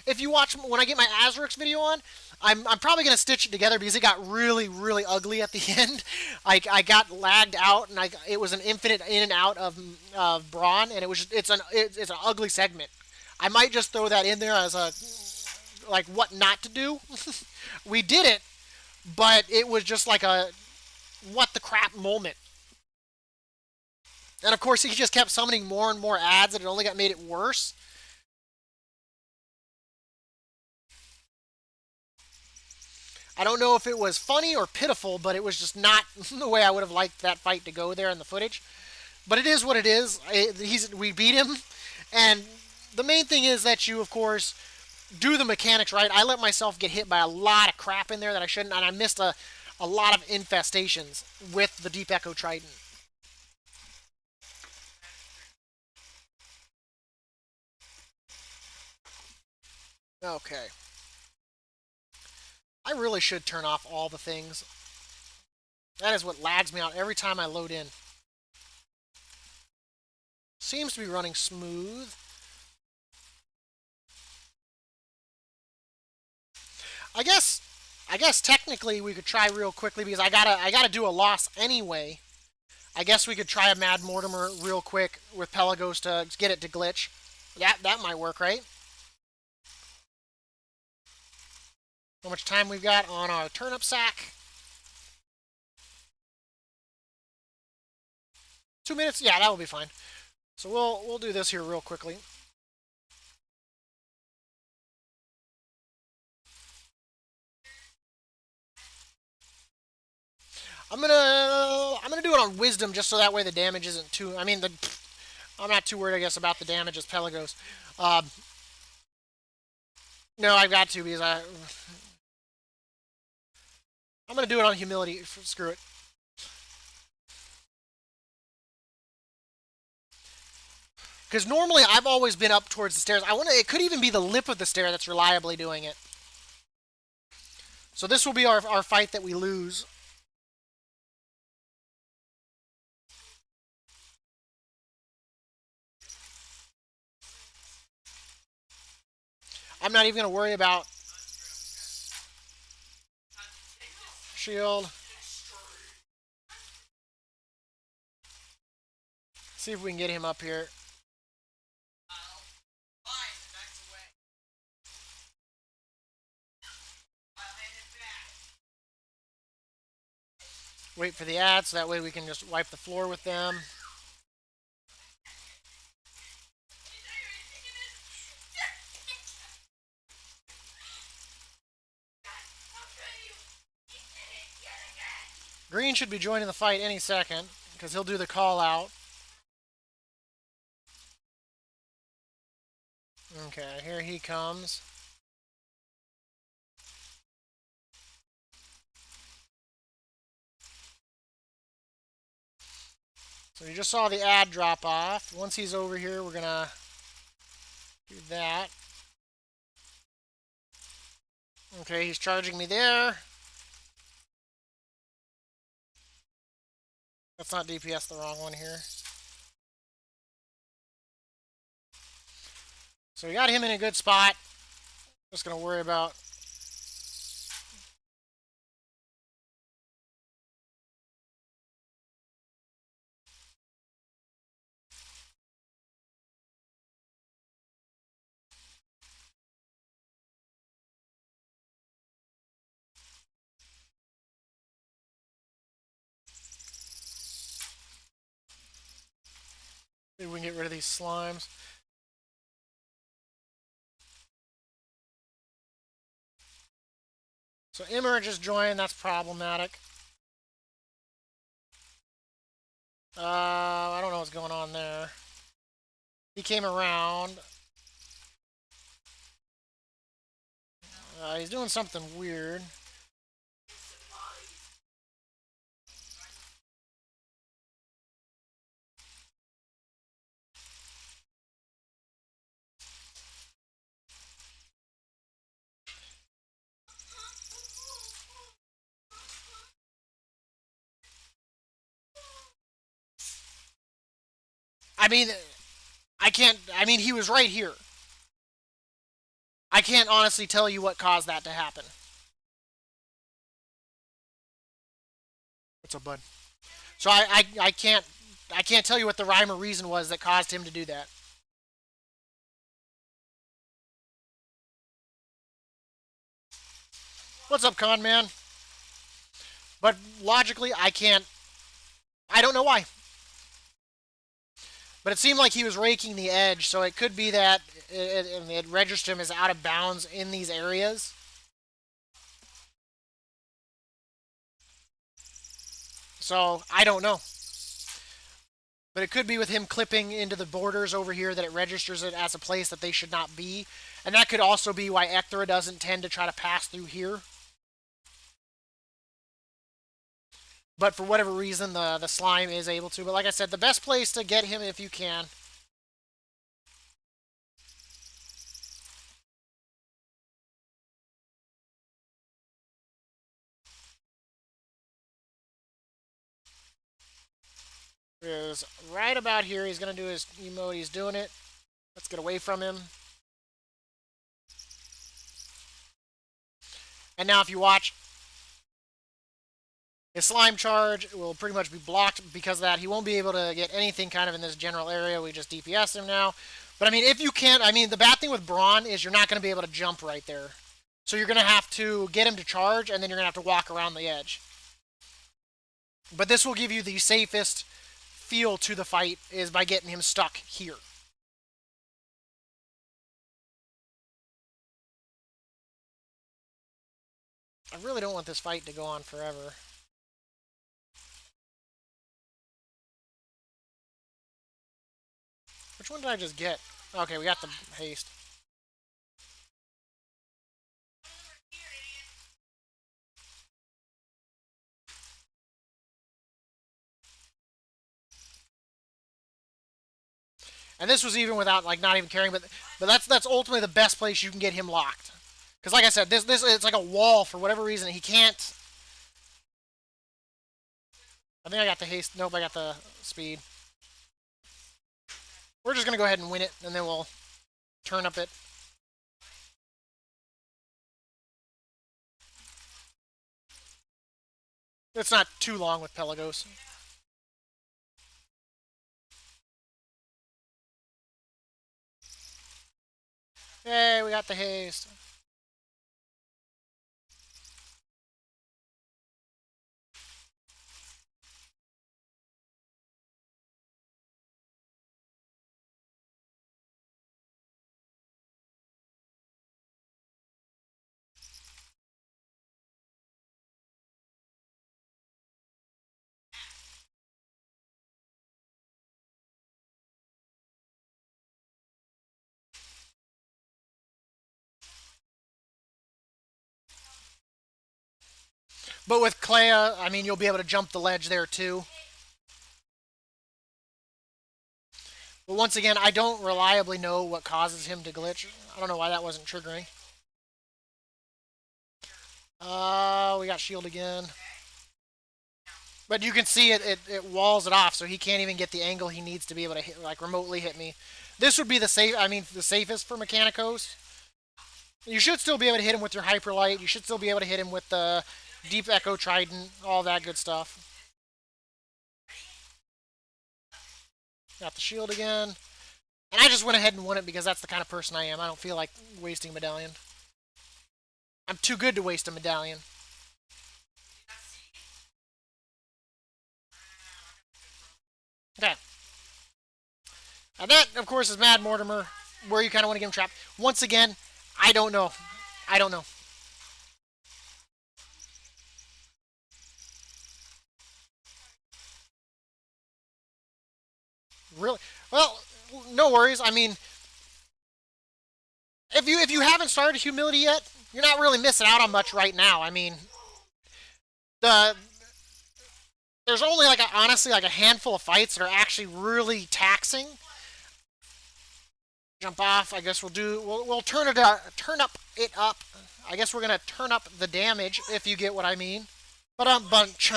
If you watch when I get my Azurix video on, I'm probably going to stitch it together because it got really, really ugly at the end. I got lagged out, and it was an infinite in and out of Bron, and it's an ugly segment. I might just throw that in there as a like what not to do. We did it, but it was just like a what the crap moment. And of course, he just kept summoning more and more ads, and it only got made it worse. I don't know if it was funny or pitiful, but it was just not the way I would have liked that fight to go there in the footage. But it is what it is. We beat him, and the main thing is that you, of course, do the mechanics right. I let myself get hit by a lot of crap in there that I shouldn't, and I missed a lot of infestations with the Deep Echo Trident. Okay. I really should turn off all the things. That is what lags me out every time I load in. Seems to be running smooth. I guess I guess technically we could try real quickly because I gotta do a loss anyway. I guess we could try a Mad Mortimer real quick with Pelagos to get it to glitch. That might work, right? How much time we've got on our turnip sack? 2 minutes? Yeah, that will be fine. So we'll do this here real quickly. I'm gonna do it on wisdom just so that way the damage isn't too. I mean I'm not too worried I guess about the damage as Pelagos. No, I've got to because I'm gonna do it on humility. Screw it. Because normally I've always been up towards the stairs. I want to. It could even be the lip of the stair that's reliably doing it. So this will be our fight that we lose. I'm not even going to worry about shield. See if we can get him up here. Wait for the ads, so that way we can just wipe the floor with them. Green should be joining the fight any second, because he'll do the call out. Okay, here he comes. So you just saw the ad drop off. Once he's over here, we're going to do that. Okay, he's charging me there. That's not DPS, the wrong one here. So we got him in a good spot. Just going to worry about... See if we can get rid of these slimes. So Immer just joined. That's problematic. I don't know what's going on there. He came around. He's doing something weird. I mean, I can't. I mean, he was right here. I can't honestly tell you what caused that to happen. What's up, bud? So I can't tell you what the rhyme or reason was that caused him to do that. What's up, con man? But logically, I can't. I don't know why. But it seemed like he was raking the edge, so it could be that it registered him as out of bounds in these areas. So I don't know. But it could be with him clipping into the borders over here that it registers it as a place that they should not be. And that could also be why Ecthra doesn't tend to try to pass through here. But for whatever reason, the slime is able to. But like I said, the best place to get him if you can. Is right about here. He's going to do his emote. He's doing it. Let's get away from him. And now if you watch, his slime charge will pretty much be blocked because of that. He won't be able to get anything kind of in this general area. We just DPS him now. But I mean, if you can't, I mean, the bad thing with Bron is you're not going to be able to jump right there. So you're going to have to get him to charge, and then you're going to have to walk around the edge. But this will give you the safest feel to the fight is by getting him stuck here. I really don't want this fight to go on forever. Which one did I just get? Okay, we got the haste. And this was even without like not even caring, but that's ultimately the best place you can get him locked. Because like I said, this it's like a wall for whatever reason. He can't. I think I got the haste. Nope, I got the speed. We're just gonna go ahead and win it, and then we'll turn up it. It's not too long with Pelagos. Hey, we got the haste. But with Clea, I mean, you'll be able to jump the ledge there too. But once again, I don't reliably know what causes him to glitch. I don't know why that wasn't triggering. We got shield again. But you can see it walls it off, so he can't even get the angle he needs to be able to hit, like remotely hit me. This would be the the safest for Mikanikos. You should still be able to hit him with your Hyper Light. You should still be able to hit him with the Deep Echo Trident, all that good stuff. Got the shield again. And I just went ahead and won it because that's the kind of person I am. I don't feel like wasting a medallion. I'm too good to waste a medallion. Okay. And that, of course, is Mad Mortimer, where you kind of want to get him trapped. Once again, I don't know. I don't know. Really? Well, no worries. I mean, if you haven't started humility yet, you're not really missing out on much right now. I mean, the there's only like honestly like a handful of fights that are actually really taxing. Jump off. I guess we'll turn it turn up it up. I guess we're gonna turn up the damage if you get what I mean. But bunch.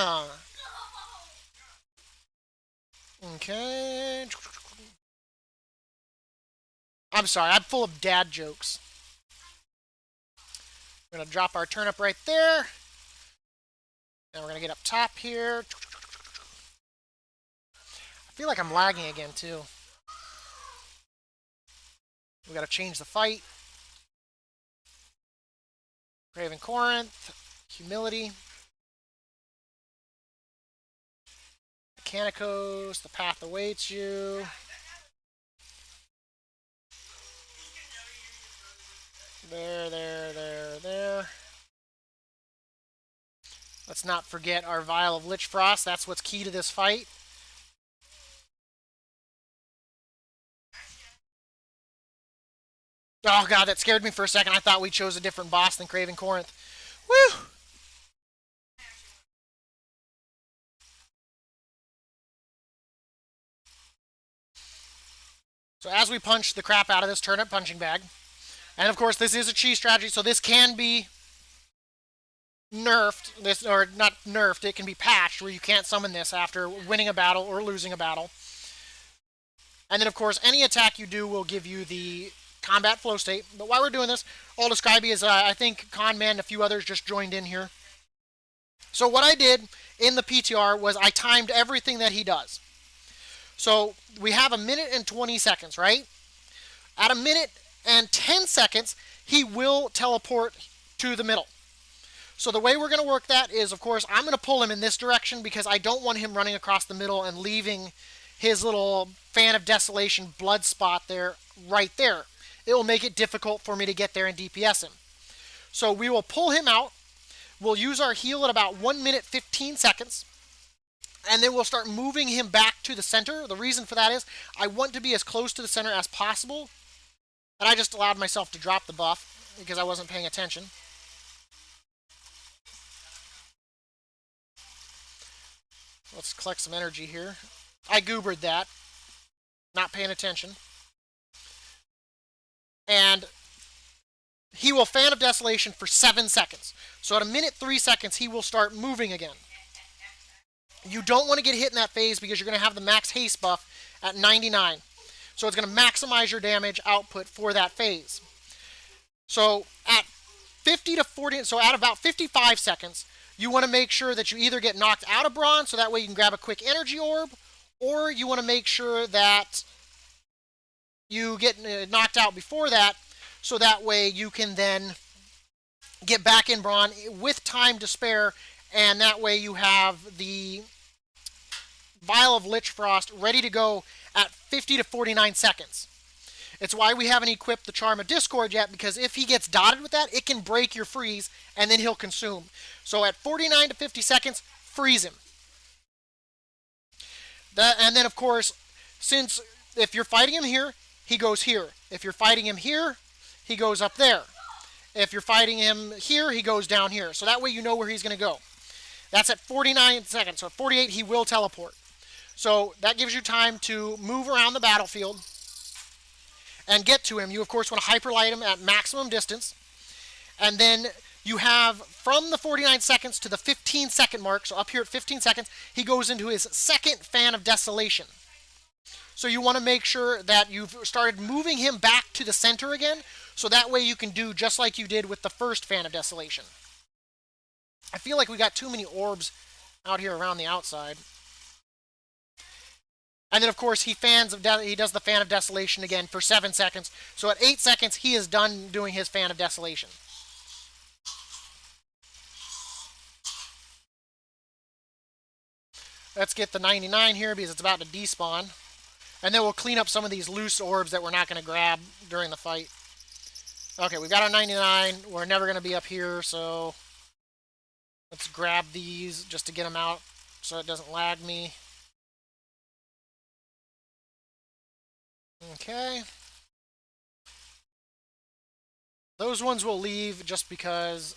Okay. I'm sorry, I'm full of dad jokes. We're going to drop our turnip right there. And we're going to get up top here. I feel like I'm lagging again, too. We got to change the fight. Raven Corinth. Humility. Mikanikos. The path awaits you. There. Let's not forget our vial of Lich Frost. That's what's key to this fight. Oh god, that scared me for a second. I thought we chose a different boss than Craven Corinth. Woo! So as we punch the crap out of this turnip punching bag, and of course this is a cheese strategy, so this can be nerfed, this or not nerfed, it can be patched where you can't summon this after winning a battle or losing a battle. And then of course any attack you do will give you the combat flow state. But while we're doing this, I'll describe you as I think Conman and a few others just joined in here. So what I did in the PTR was I timed everything that he does. So we have a minute and 20 seconds, right? At a minute and 10 seconds, he will teleport to the middle. So the way we're going to work that is, of course, I'm going to pull him in this direction because I don't want him running across the middle and leaving his little Fan of Desolation blood spot there, right there. It will make it difficult for me to get there and DPS him. So we will pull him out. We'll use our heal at about 1 minute 15 seconds. And then we'll start moving him back to the center. The reason for that is I want to be as close to the center as possible. And I just allowed myself to drop the buff because I wasn't paying attention. Let's collect some energy here. I goobered that. Not paying attention. And he will Fan of Desolation for 7 seconds. So at a minute 3 seconds, he will start moving again. You don't want to get hit in that phase because you're going to have the max haste buff at 99. So it's going to maximize your damage output for that phase. So at 50 to 40, so at about 55 seconds, you want to make sure that you either get knocked out of Bron, so that way you can grab a quick energy orb, or you want to make sure that you get knocked out before that, so that way you can then get back in Bron with time to spare, and that way you have the Vial of Lich Frost ready to go at 50 to 49 seconds. It's why we haven't equipped the Charm of Discord yet, because if he gets dotted with that, it can break your freeze, and then he'll consume. So at 49 to 50 seconds, freeze him. And then, of course, since if you're fighting him here, he goes here. If you're fighting him here, he goes up there. If you're fighting him here, he goes down here. So that way you know where he's going to go. That's at 49 seconds. So at 48, he will teleport. So that gives you time to move around the battlefield and get to him. You, of course, want to hyperlight him at maximum distance. And then you have from the 49 seconds to the 15-second mark, so up here at 15 seconds, he goes into his second Fan of Desolation. So you want to make sure that you've started moving him back to the center again, so that way you can do just like you did with the first Fan of Desolation. I feel like we got too many orbs out here around the outside. And then, of course, he does the Fan of Desolation again for 7 seconds. So at 8 seconds, he is done doing his Fan of Desolation. Let's get the 99 here because it's about to despawn. And then we'll clean up some of these loose orbs that we're not going to grab during the fight. Okay, we've got our 99. We're never going to be up here, so let's grab these just to get them out so it doesn't lag me. Okay. Those ones will leave just because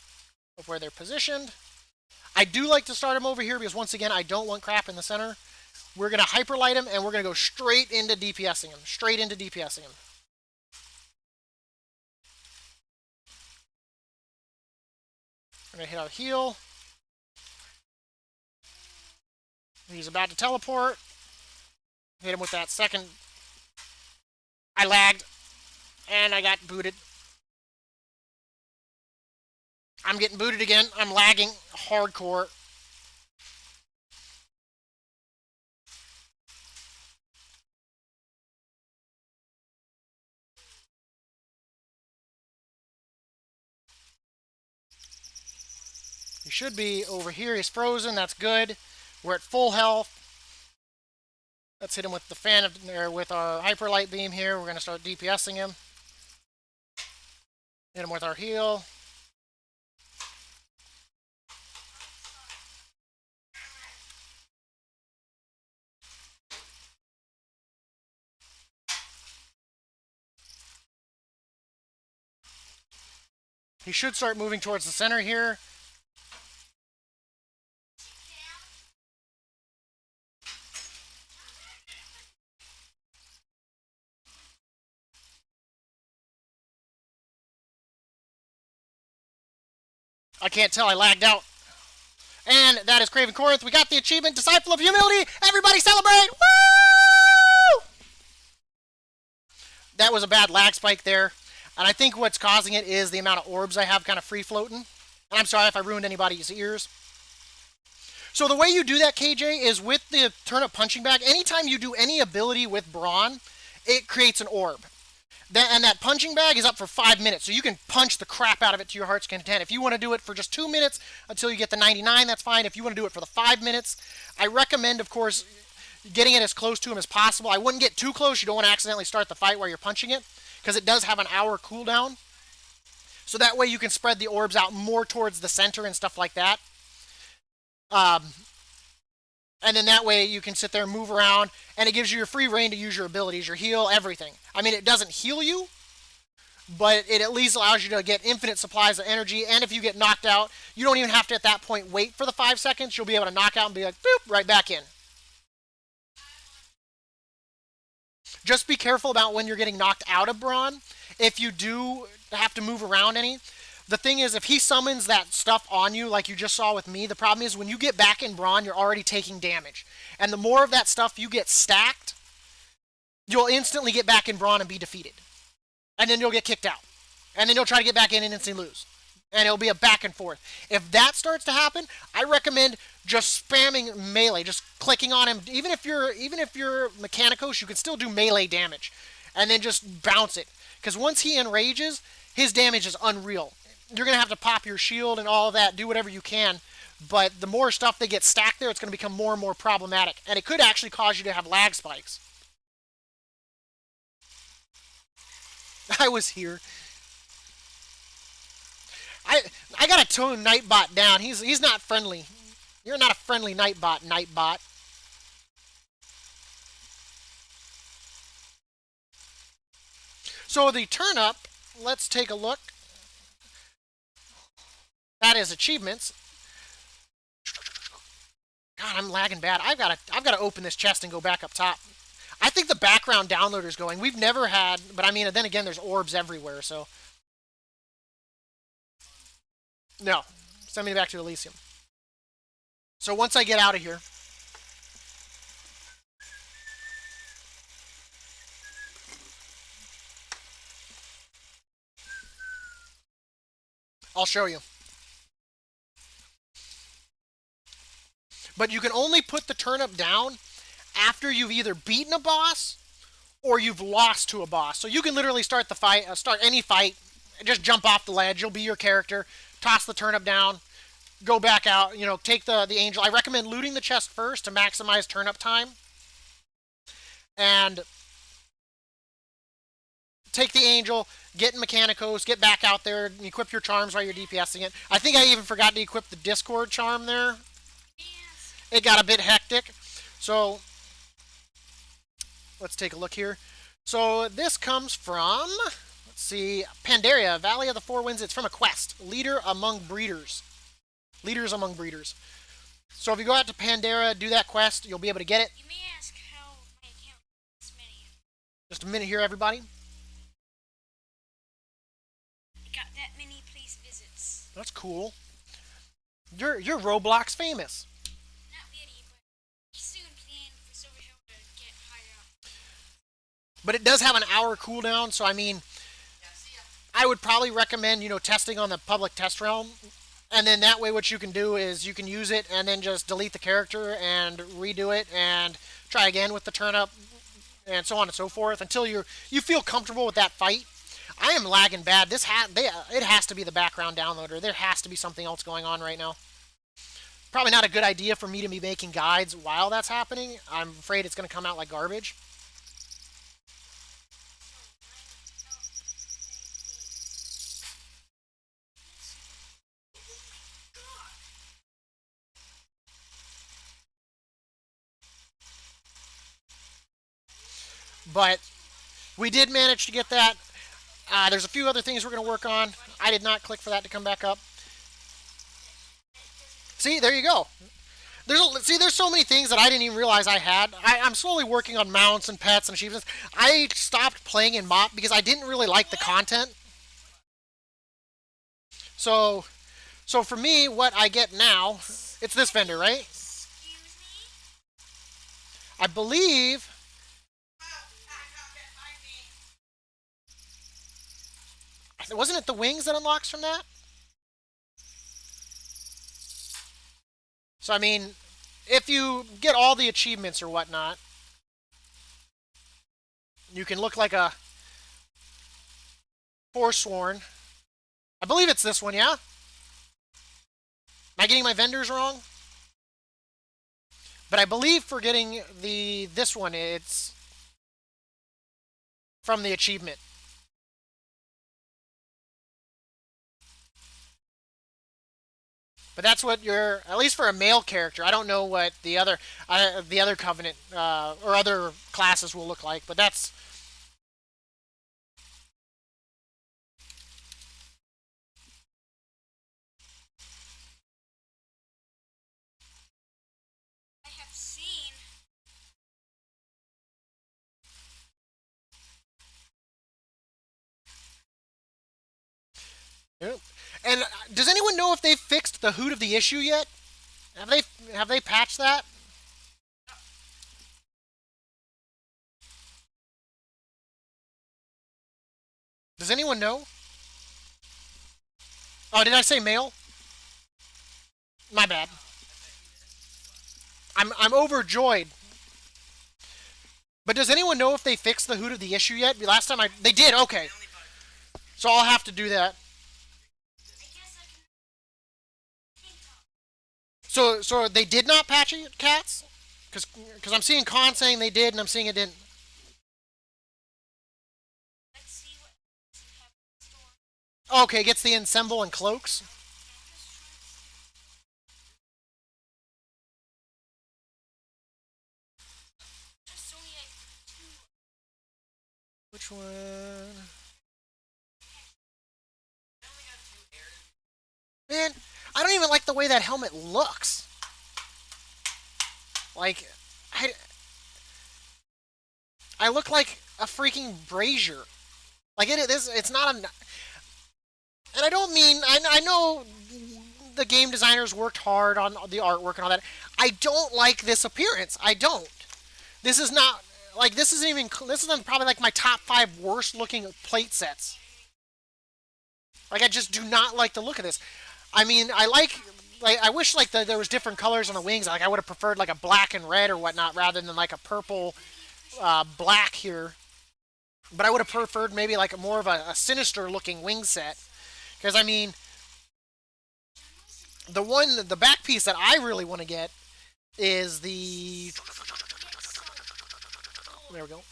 of where they're positioned. I do like to start them over here because, once again, I don't want crap in the center. We're going to hyperlight him, and we're going to go straight into DPSing him. Straight into DPSing him. We're going to hit our heal. He's about to teleport. Hit him with that second. I lagged, and I got booted. I'm getting booted again. I'm lagging hardcore. He should be over here. He's frozen. That's good. We're at full health. Let's hit him with the with our hyperlight beam here. We're going to start DPSing him. Hit him with our heal. He should start moving towards the center here. I can't tell, I lagged out. And that is Craven Corinth. We got the achievement, Disciple of Humility. Everybody celebrate! Woo! That was a bad lag spike there. And I think what's causing it is the amount of orbs I have kind of free floating. And I'm sorry if I ruined anybody's ears. So the way you do that, KJ, is with the turnip punching bag. Anytime you do any ability with Bron, it creates an orb. And that punching bag is up for 5 minutes, so you can punch the crap out of it to your heart's content. If you want to do it for just 2 minutes until you get the 99, that's fine. If you want to do it for the 5 minutes, I recommend, of course, getting it as close to him as possible. I wouldn't get too close. You don't want to accidentally start the fight while you're punching it, because it does have an hour cooldown. So that way you can spread the orbs out more towards the center and stuff like that. And then that way you can sit there and move around, and it gives you your free reign to use your abilities, your heal, everything. I mean, it doesn't heal you, but it at least allows you to get infinite supplies of energy, and if you get knocked out, you don't even have to at that point wait for the 5 seconds. You'll be able to knock out and be like, boop, right back in. Just be careful about when you're getting knocked out of Bron. If you do have to move around any, the thing is, if he summons that stuff on you, like you just saw with me, the problem is when you get back in Bron, you're already taking damage. And the more of that stuff you get stacked, you'll instantly get back in Bron and be defeated. And then you'll get kicked out. And then you'll try to get back in and instantly lose. And it'll be a back and forth. If that starts to happen, I recommend just spamming melee, just clicking on him. Even if you're Mikanikos, you can still do melee damage. And then just bounce it. Because once he enrages, his damage is unreal. You're going to have to pop your shield and all of that, do whatever you can. But the more stuff they get stacked there, it's going to become more and more problematic. And it could actually cause you to have lag spikes. I was here. I got to tone Nightbot down. He's not friendly. You're not a friendly Nightbot. So the turnip, let's take a look. That is achievements. God, I'm lagging bad. I've got to open this chest and go back up top. I think the background downloader is going. We've never had, but I mean, then again, there's orbs everywhere, so. No. Send me back to Elysium. So once I get out of here. I'll show you. But you can only put the turnip down after you've either beaten a boss or you've lost to a boss. So you can literally start the fight, start any fight, just jump off the ledge. You'll be your character, toss the turnip down, go back out, you know, take the angel. I recommend looting the chest first to maximize turnip time. And take the angel, get Mikanikos, get back out there, and equip your charms while you're DPSing it. I think I even forgot to equip the Discord charm there. It got a bit hectic. So, let's take a look here. So, this comes from, let's see, Pandaria, Valley of the Four Winds. It's from a quest. Leader among breeders. Leaders among breeders. So, if you go out to Pandaria, do that quest, you'll be able to get it. You may ask how my account has this many. Just a minute here, everybody. It got that many place visits. That's cool. You're Roblox famous. Not really, but soon plan for Silver Hill to get higher up. But it does have an hour cooldown, so I mean, I would probably recommend, you know, testing on the public test realm. And then that way what you can do is you can use it and then just delete the character and redo it and try again with the turnip and so on and so forth until you feel comfortable with that fight. I am lagging bad. It has to be the background downloader. There has to be something else going on right now. Probably not a good idea for me to be making guides while that's happening. I'm afraid it's going to come out like garbage. but we did manage to get that. There's a few other things we're going to work on. I did not click for that to come back up. See, there you go. There's so many things that I didn't even realize I had. I'm slowly working on mounts and pets and achievements. I stopped playing in MOP because I didn't really like the content. So, so for me, what I get now, it's this vendor, right? Excuse me? I believe. Wasn't it the wings that unlocks from that? So I mean, if you get all the achievements or whatnot, you can look like a Forsworn. I believe it's this one, yeah? Am I getting my vendors wrong? But I believe for getting the this one, it's from the achievement. But that's what you're, at least for a male character. I don't know what the other covenant or other classes will look like, but that's. I have seen. Yeah. And does anyone know if they've fixed the hoot of the issue yet? Have they have they patched that? Does anyone know? Oh, did I say male? My bad. I'm overjoyed. But does anyone know if they fixed the hoot of the issue yet? Last time they did. Okay, so I'll have to do that. I guess I can think of. So they did not patch it, cats? Because I'm seeing Con saying they did, and I'm seeing it didn't. Let's see what else we have in store. Okay, gets the ensemble and cloaks. Just only like two. Which one? Man, I don't even like the way that helmet looks. Like, I, I look like a freaking brazier. Like it is. It's not a. And I don't mean. I know the game designers worked hard on the artwork and all that. I don't like this appearance. I don't. This is not like this isn't even. This is probably like my top 5 worst looking plate sets. Like I just do not like the look of this. I mean, I like I wish like there was different colors on the wings. Like I would have preferred like a black and red or whatnot rather than like a purple black here. But I would have preferred maybe like a more of a sinister looking wing set. Because I mean, the back piece that I really want to get is the. There we go.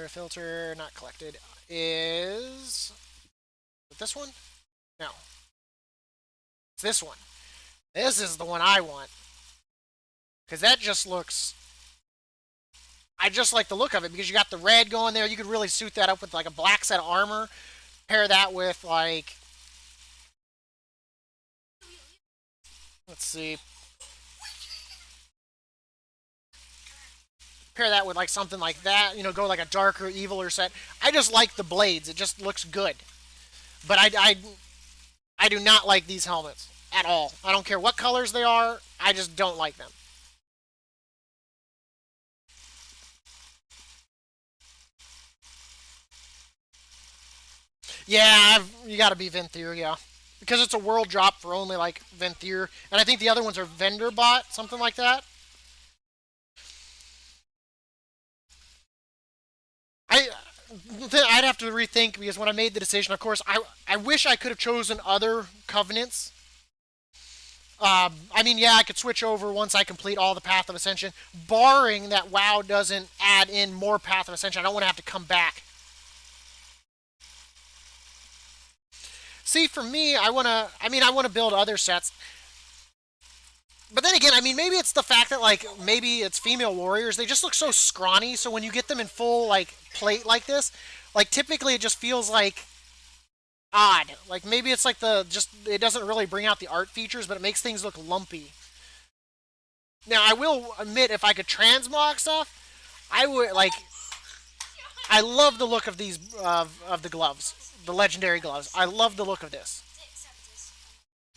Filter not collected is it this one? No, it's this one. This is the one I want because that just looks. I just like the look of it because you got the red going there. You could really suit that up with like a black set of armor. Pair that with like. Let's see. Pair that with like something like that. Go like a darker, eviler set. I just like the blades. It just looks good. But I do not like these helmets at all. I don't care what colors they are. I just don't like them. Yeah, you got to be Venthyr, yeah. Because it's a world drop for only like Venthyr. And I think the other ones are vendor bot, something like that. I I'd have to rethink because when I made the decision, of course, I wish I could have chosen other covenants. I mean, yeah, I could switch over once I complete all the Path of Ascension, barring that WoW doesn't add in more Path of Ascension. I don't want to have to come back. See, for me, I want to. I mean, I want to build other sets. But then again, I mean, maybe it's the fact that like maybe it's female warriors. They just look so scrawny. So when you get them in full like plate like this, like typically it just feels like odd. Like maybe it's like the just it doesn't really bring out the art features, but it makes things look lumpy. Now I will admit, if I could transmog stuff, I would like. I love the look of these of the gloves, the legendary gloves. I love the look of this.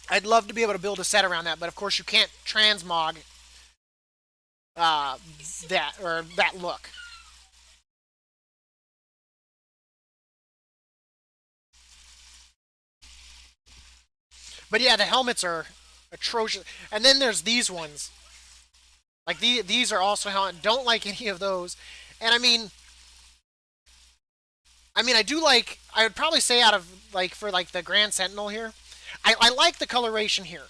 I'd love to be able to build a set around that, but of course you can't transmog uh, that look. But yeah, the helmets are atrocious. And then there's these ones. Like these are also helmet. Don't like any of those. And I mean, I do like. I would probably say out of like for like the Grand Sentinel here, I like the coloration here.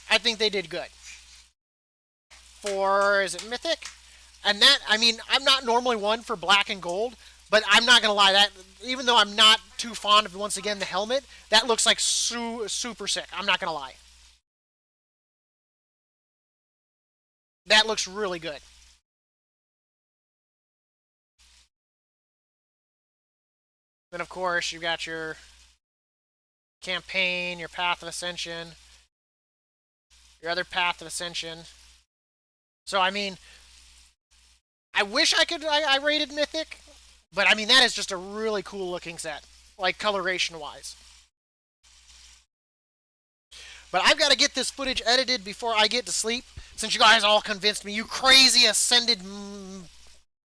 I think they did good. For is it Mythic? And that I mean, I'm not normally one for black and gold, but I'm not gonna lie. That even though I'm not too fond of once again the helmet, that looks like super sick. I'm not gonna lie. That looks really good. Then of course you've got your campaign, your path of ascension, your other path of ascension. So I mean, I wish I rated Mythic, but I mean that is just a really cool looking set, like coloration wise. But I've got to get this footage edited before I get to sleep, since you guys all convinced me, you crazy ascended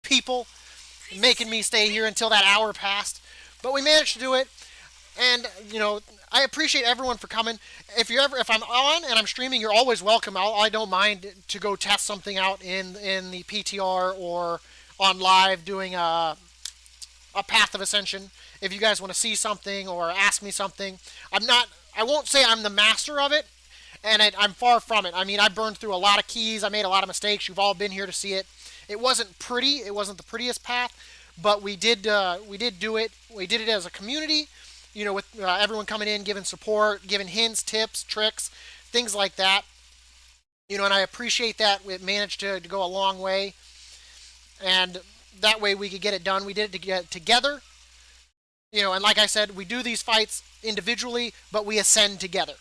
people, making me stay here until that hour passed. But we managed to do it, and I appreciate everyone for coming. If I'm on and I'm streaming, you're always welcome. I don't mind to go test something out in the PTR or on live doing a path of ascension. If you guys want to see something or ask me something, I won't say I'm the master of it, and I'm far from it. I mean, I burned through a lot of keys. I made a lot of mistakes. You've all been here to see it. It wasn't pretty. It wasn't the prettiest path, but we did do it. We did it as a community. With everyone coming in, giving support, giving hints, tips, tricks, things like that. And I appreciate that. It managed to go a long way, and that way we could get it done. We did it together. And like I said, we do these fights individually, but we ascend together.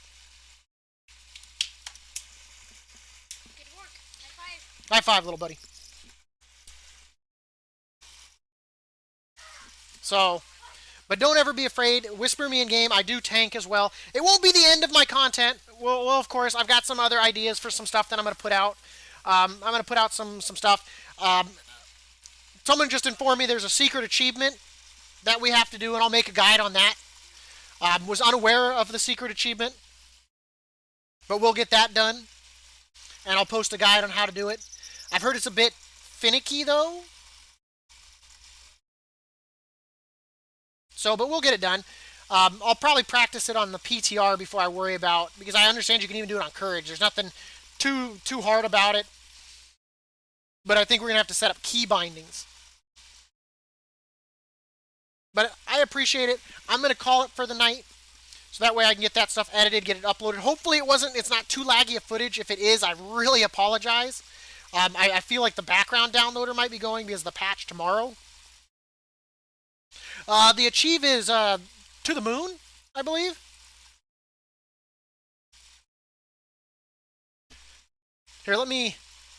Good work. High five. High five, little buddy. So, but don't ever be afraid. Whisper me in game. I do tank as well. It won't be the end of my content. Well, of course, I've got some other ideas for some stuff that I'm going to put out. I'm going to put out some stuff. Someone just informed me there's a secret achievement that we have to do, and I'll make a guide on that. Was unaware of the secret achievement, but we'll get that done, and I'll post a guide on how to do it. I've heard it's a bit finicky, though. So, but we'll get it done. I'll probably practice it on the PTR before I worry about, because I understand you can even do it on Courage. There's nothing too hard about it. But I think we're going to have to set up key bindings. But I appreciate it. I'm going to call it for the night, so that way I can get that stuff edited, get it uploaded. Hopefully it's not too laggy of footage. If it is, I really apologize. I feel like the background downloader might be going because of the patch tomorrow. The achieve is to the moon, I believe. Here,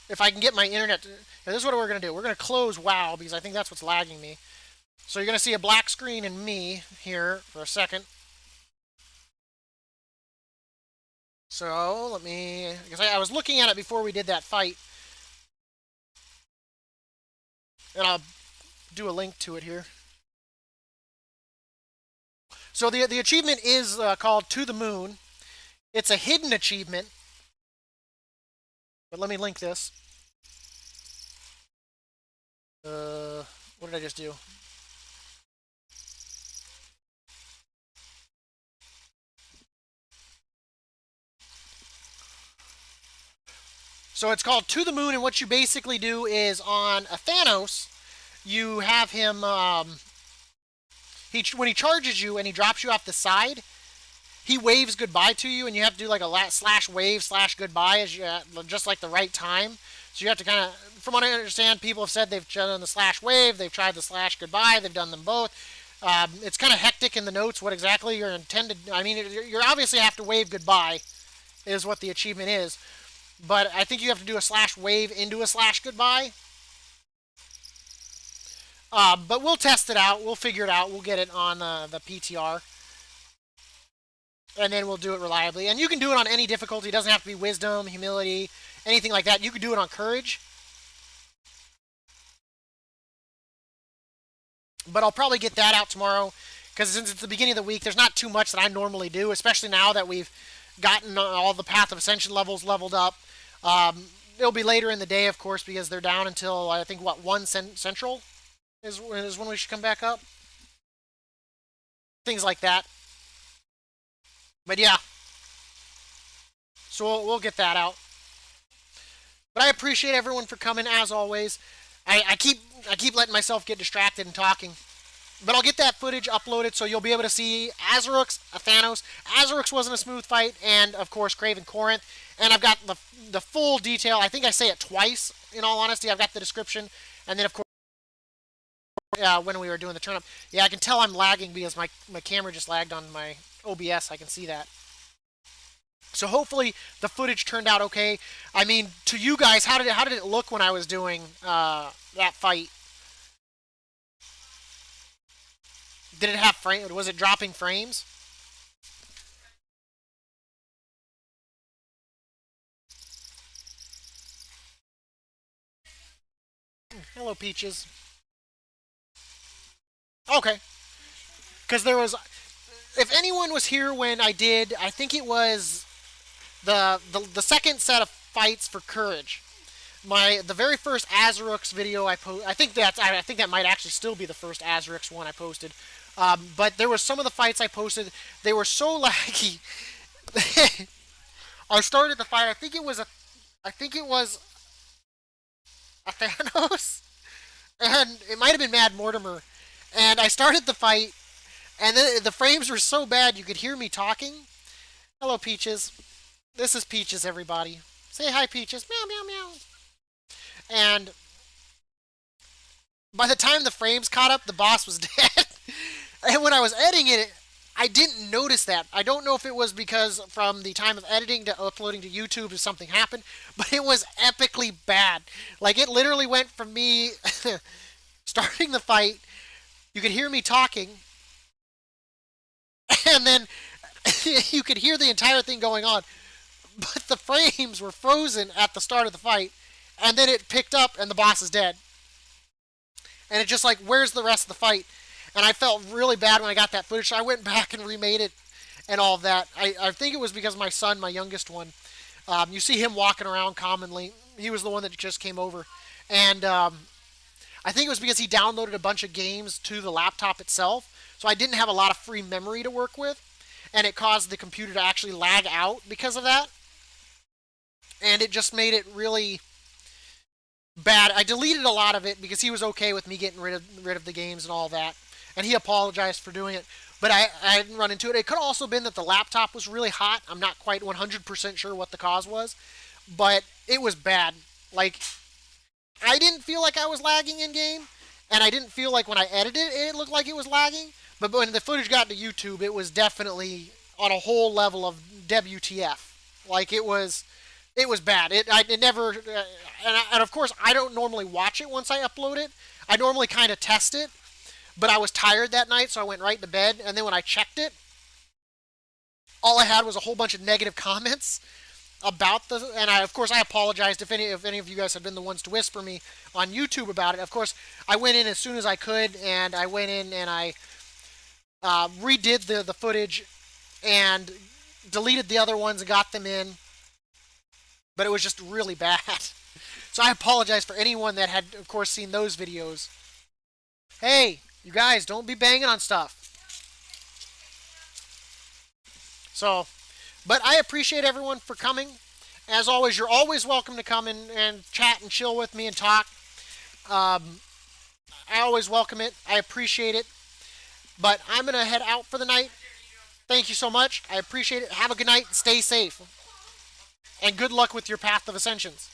if I can get my internet. This is what we're going to do. We're going to close WoW because I think that's what's lagging me. So you're going to see a black screen and me here for a second. So because I was looking at it before we did that fight. And I'll do a link to it here. So the achievement is called To the Moon. It's a hidden achievement. But let me link this. What did I just do? So it's called To the Moon, and what you basically do is on a Thanos, you have him, when he charges you and he drops you off the side, he waves goodbye to you, and you have to do like a slash wave slash goodbye as you just like the right time. So you have to kind of, from what I understand, people have said they've done the slash wave, they've tried the slash goodbye, they've done them both. It's kind of hectic in the notes what exactly you're intended. I mean, you obviously have to wave goodbye, is what the achievement is. But I think you have to do a slash wave into a slash goodbye. But we'll test it out. We'll figure it out. We'll get it on the PTR. And then we'll do it reliably. And you can do it on any difficulty. It doesn't have to be wisdom, humility, anything like that. You can do it on courage. But I'll probably get that out tomorrow. Because since it's the beginning of the week, there's not too much that I normally do, especially now that we've gotten all the Path of Ascension levels leveled up. It'll be later in the day, of course, because they're down until, I think, what, 1 Central is when we should come back up. Things like that. But yeah. So we'll get that out. But I appreciate everyone for coming, as always. I keep letting myself get distracted and talking. But I'll get that footage uploaded so you'll be able to see Azurux, Thanos. Azurux wasn't a smooth fight, and of course Kraven Corinth. And I've got the full detail. I think I say it twice, in all honesty. I've got the description. And then, of course, when we were doing the turn-up. Yeah, I can tell I'm lagging because my camera just lagged on my OBS. I can see that. So hopefully the footage turned out okay. I mean, to you guys, how did it look when I was doing that fight? Did it have frame? Was it dropping frames? Hello, Peaches. Okay. Because there was, if anyone was here when I did, I think it was the second set of fights for Courage. The very first Azurux video I think that might actually still be the first Azurux one I posted. But there were some of the fights I posted. They were so laggy. I started the fight. I think it was a Thanos, and it might have been Mad Mortimer. And I started the fight, and then the frames were so bad you could hear me talking. Hello, Peaches. This is Peaches, everybody. Say hi, Peaches. Meow, meow, meow. And by the time the frames caught up, the boss was dead. And when I was editing it, I didn't notice that. I don't know if it was because from the time of editing to uploading to YouTube if something happened, but it was epically bad. Like, it literally went from me starting the fight, you could hear me talking, and then you could hear the entire thing going on, but the frames were frozen at the start of the fight, and then it picked up and the boss is dead. And it just like, where's the rest of the fight? And I felt really bad when I got that footage, so I went back and remade it and all of that. I think it was because my son, my youngest one, you see him walking around commonly. He was the one that just came over. And I think it was because he downloaded a bunch of games to the laptop itself, so I didn't have a lot of free memory to work with, and it caused the computer to actually lag out because of that. And it just made it really bad. I deleted a lot of it because he was okay with me getting rid of the games and all that, and he apologized for doing it. But I didn't run into it. It could have also been that the laptop was really hot. I'm not quite 100% sure what the cause was, but it was bad. Like, I didn't feel like I was lagging in game, and I didn't feel like when I edited it, it looked like it was lagging. But when the footage got to YouTube, it was definitely on a whole level of WTF. Like, it was bad. It never, and of course I don't normally watch it once I upload it. I normally kind of test it, but I was tired that night, so I went right to bed. And then when I checked it, all I had was a whole bunch of negative comments about and of course I apologized if any of you guys had been the ones to whisper me on YouTube about it. Of course, I went in as soon as I could, and I went in and I redid the footage and deleted the other ones and got them in. But it was just really bad. So I apologize for anyone that had, of course, seen those videos. Hey, you guys, don't be banging on stuff. So, but I appreciate everyone for coming. As always, you're always welcome to come and chat and chill with me and talk. I always welcome it. I appreciate it. But I'm going to head out for the night. Thank you so much. I appreciate it. Have a good night. Stay safe. And good luck with your path of ascensions.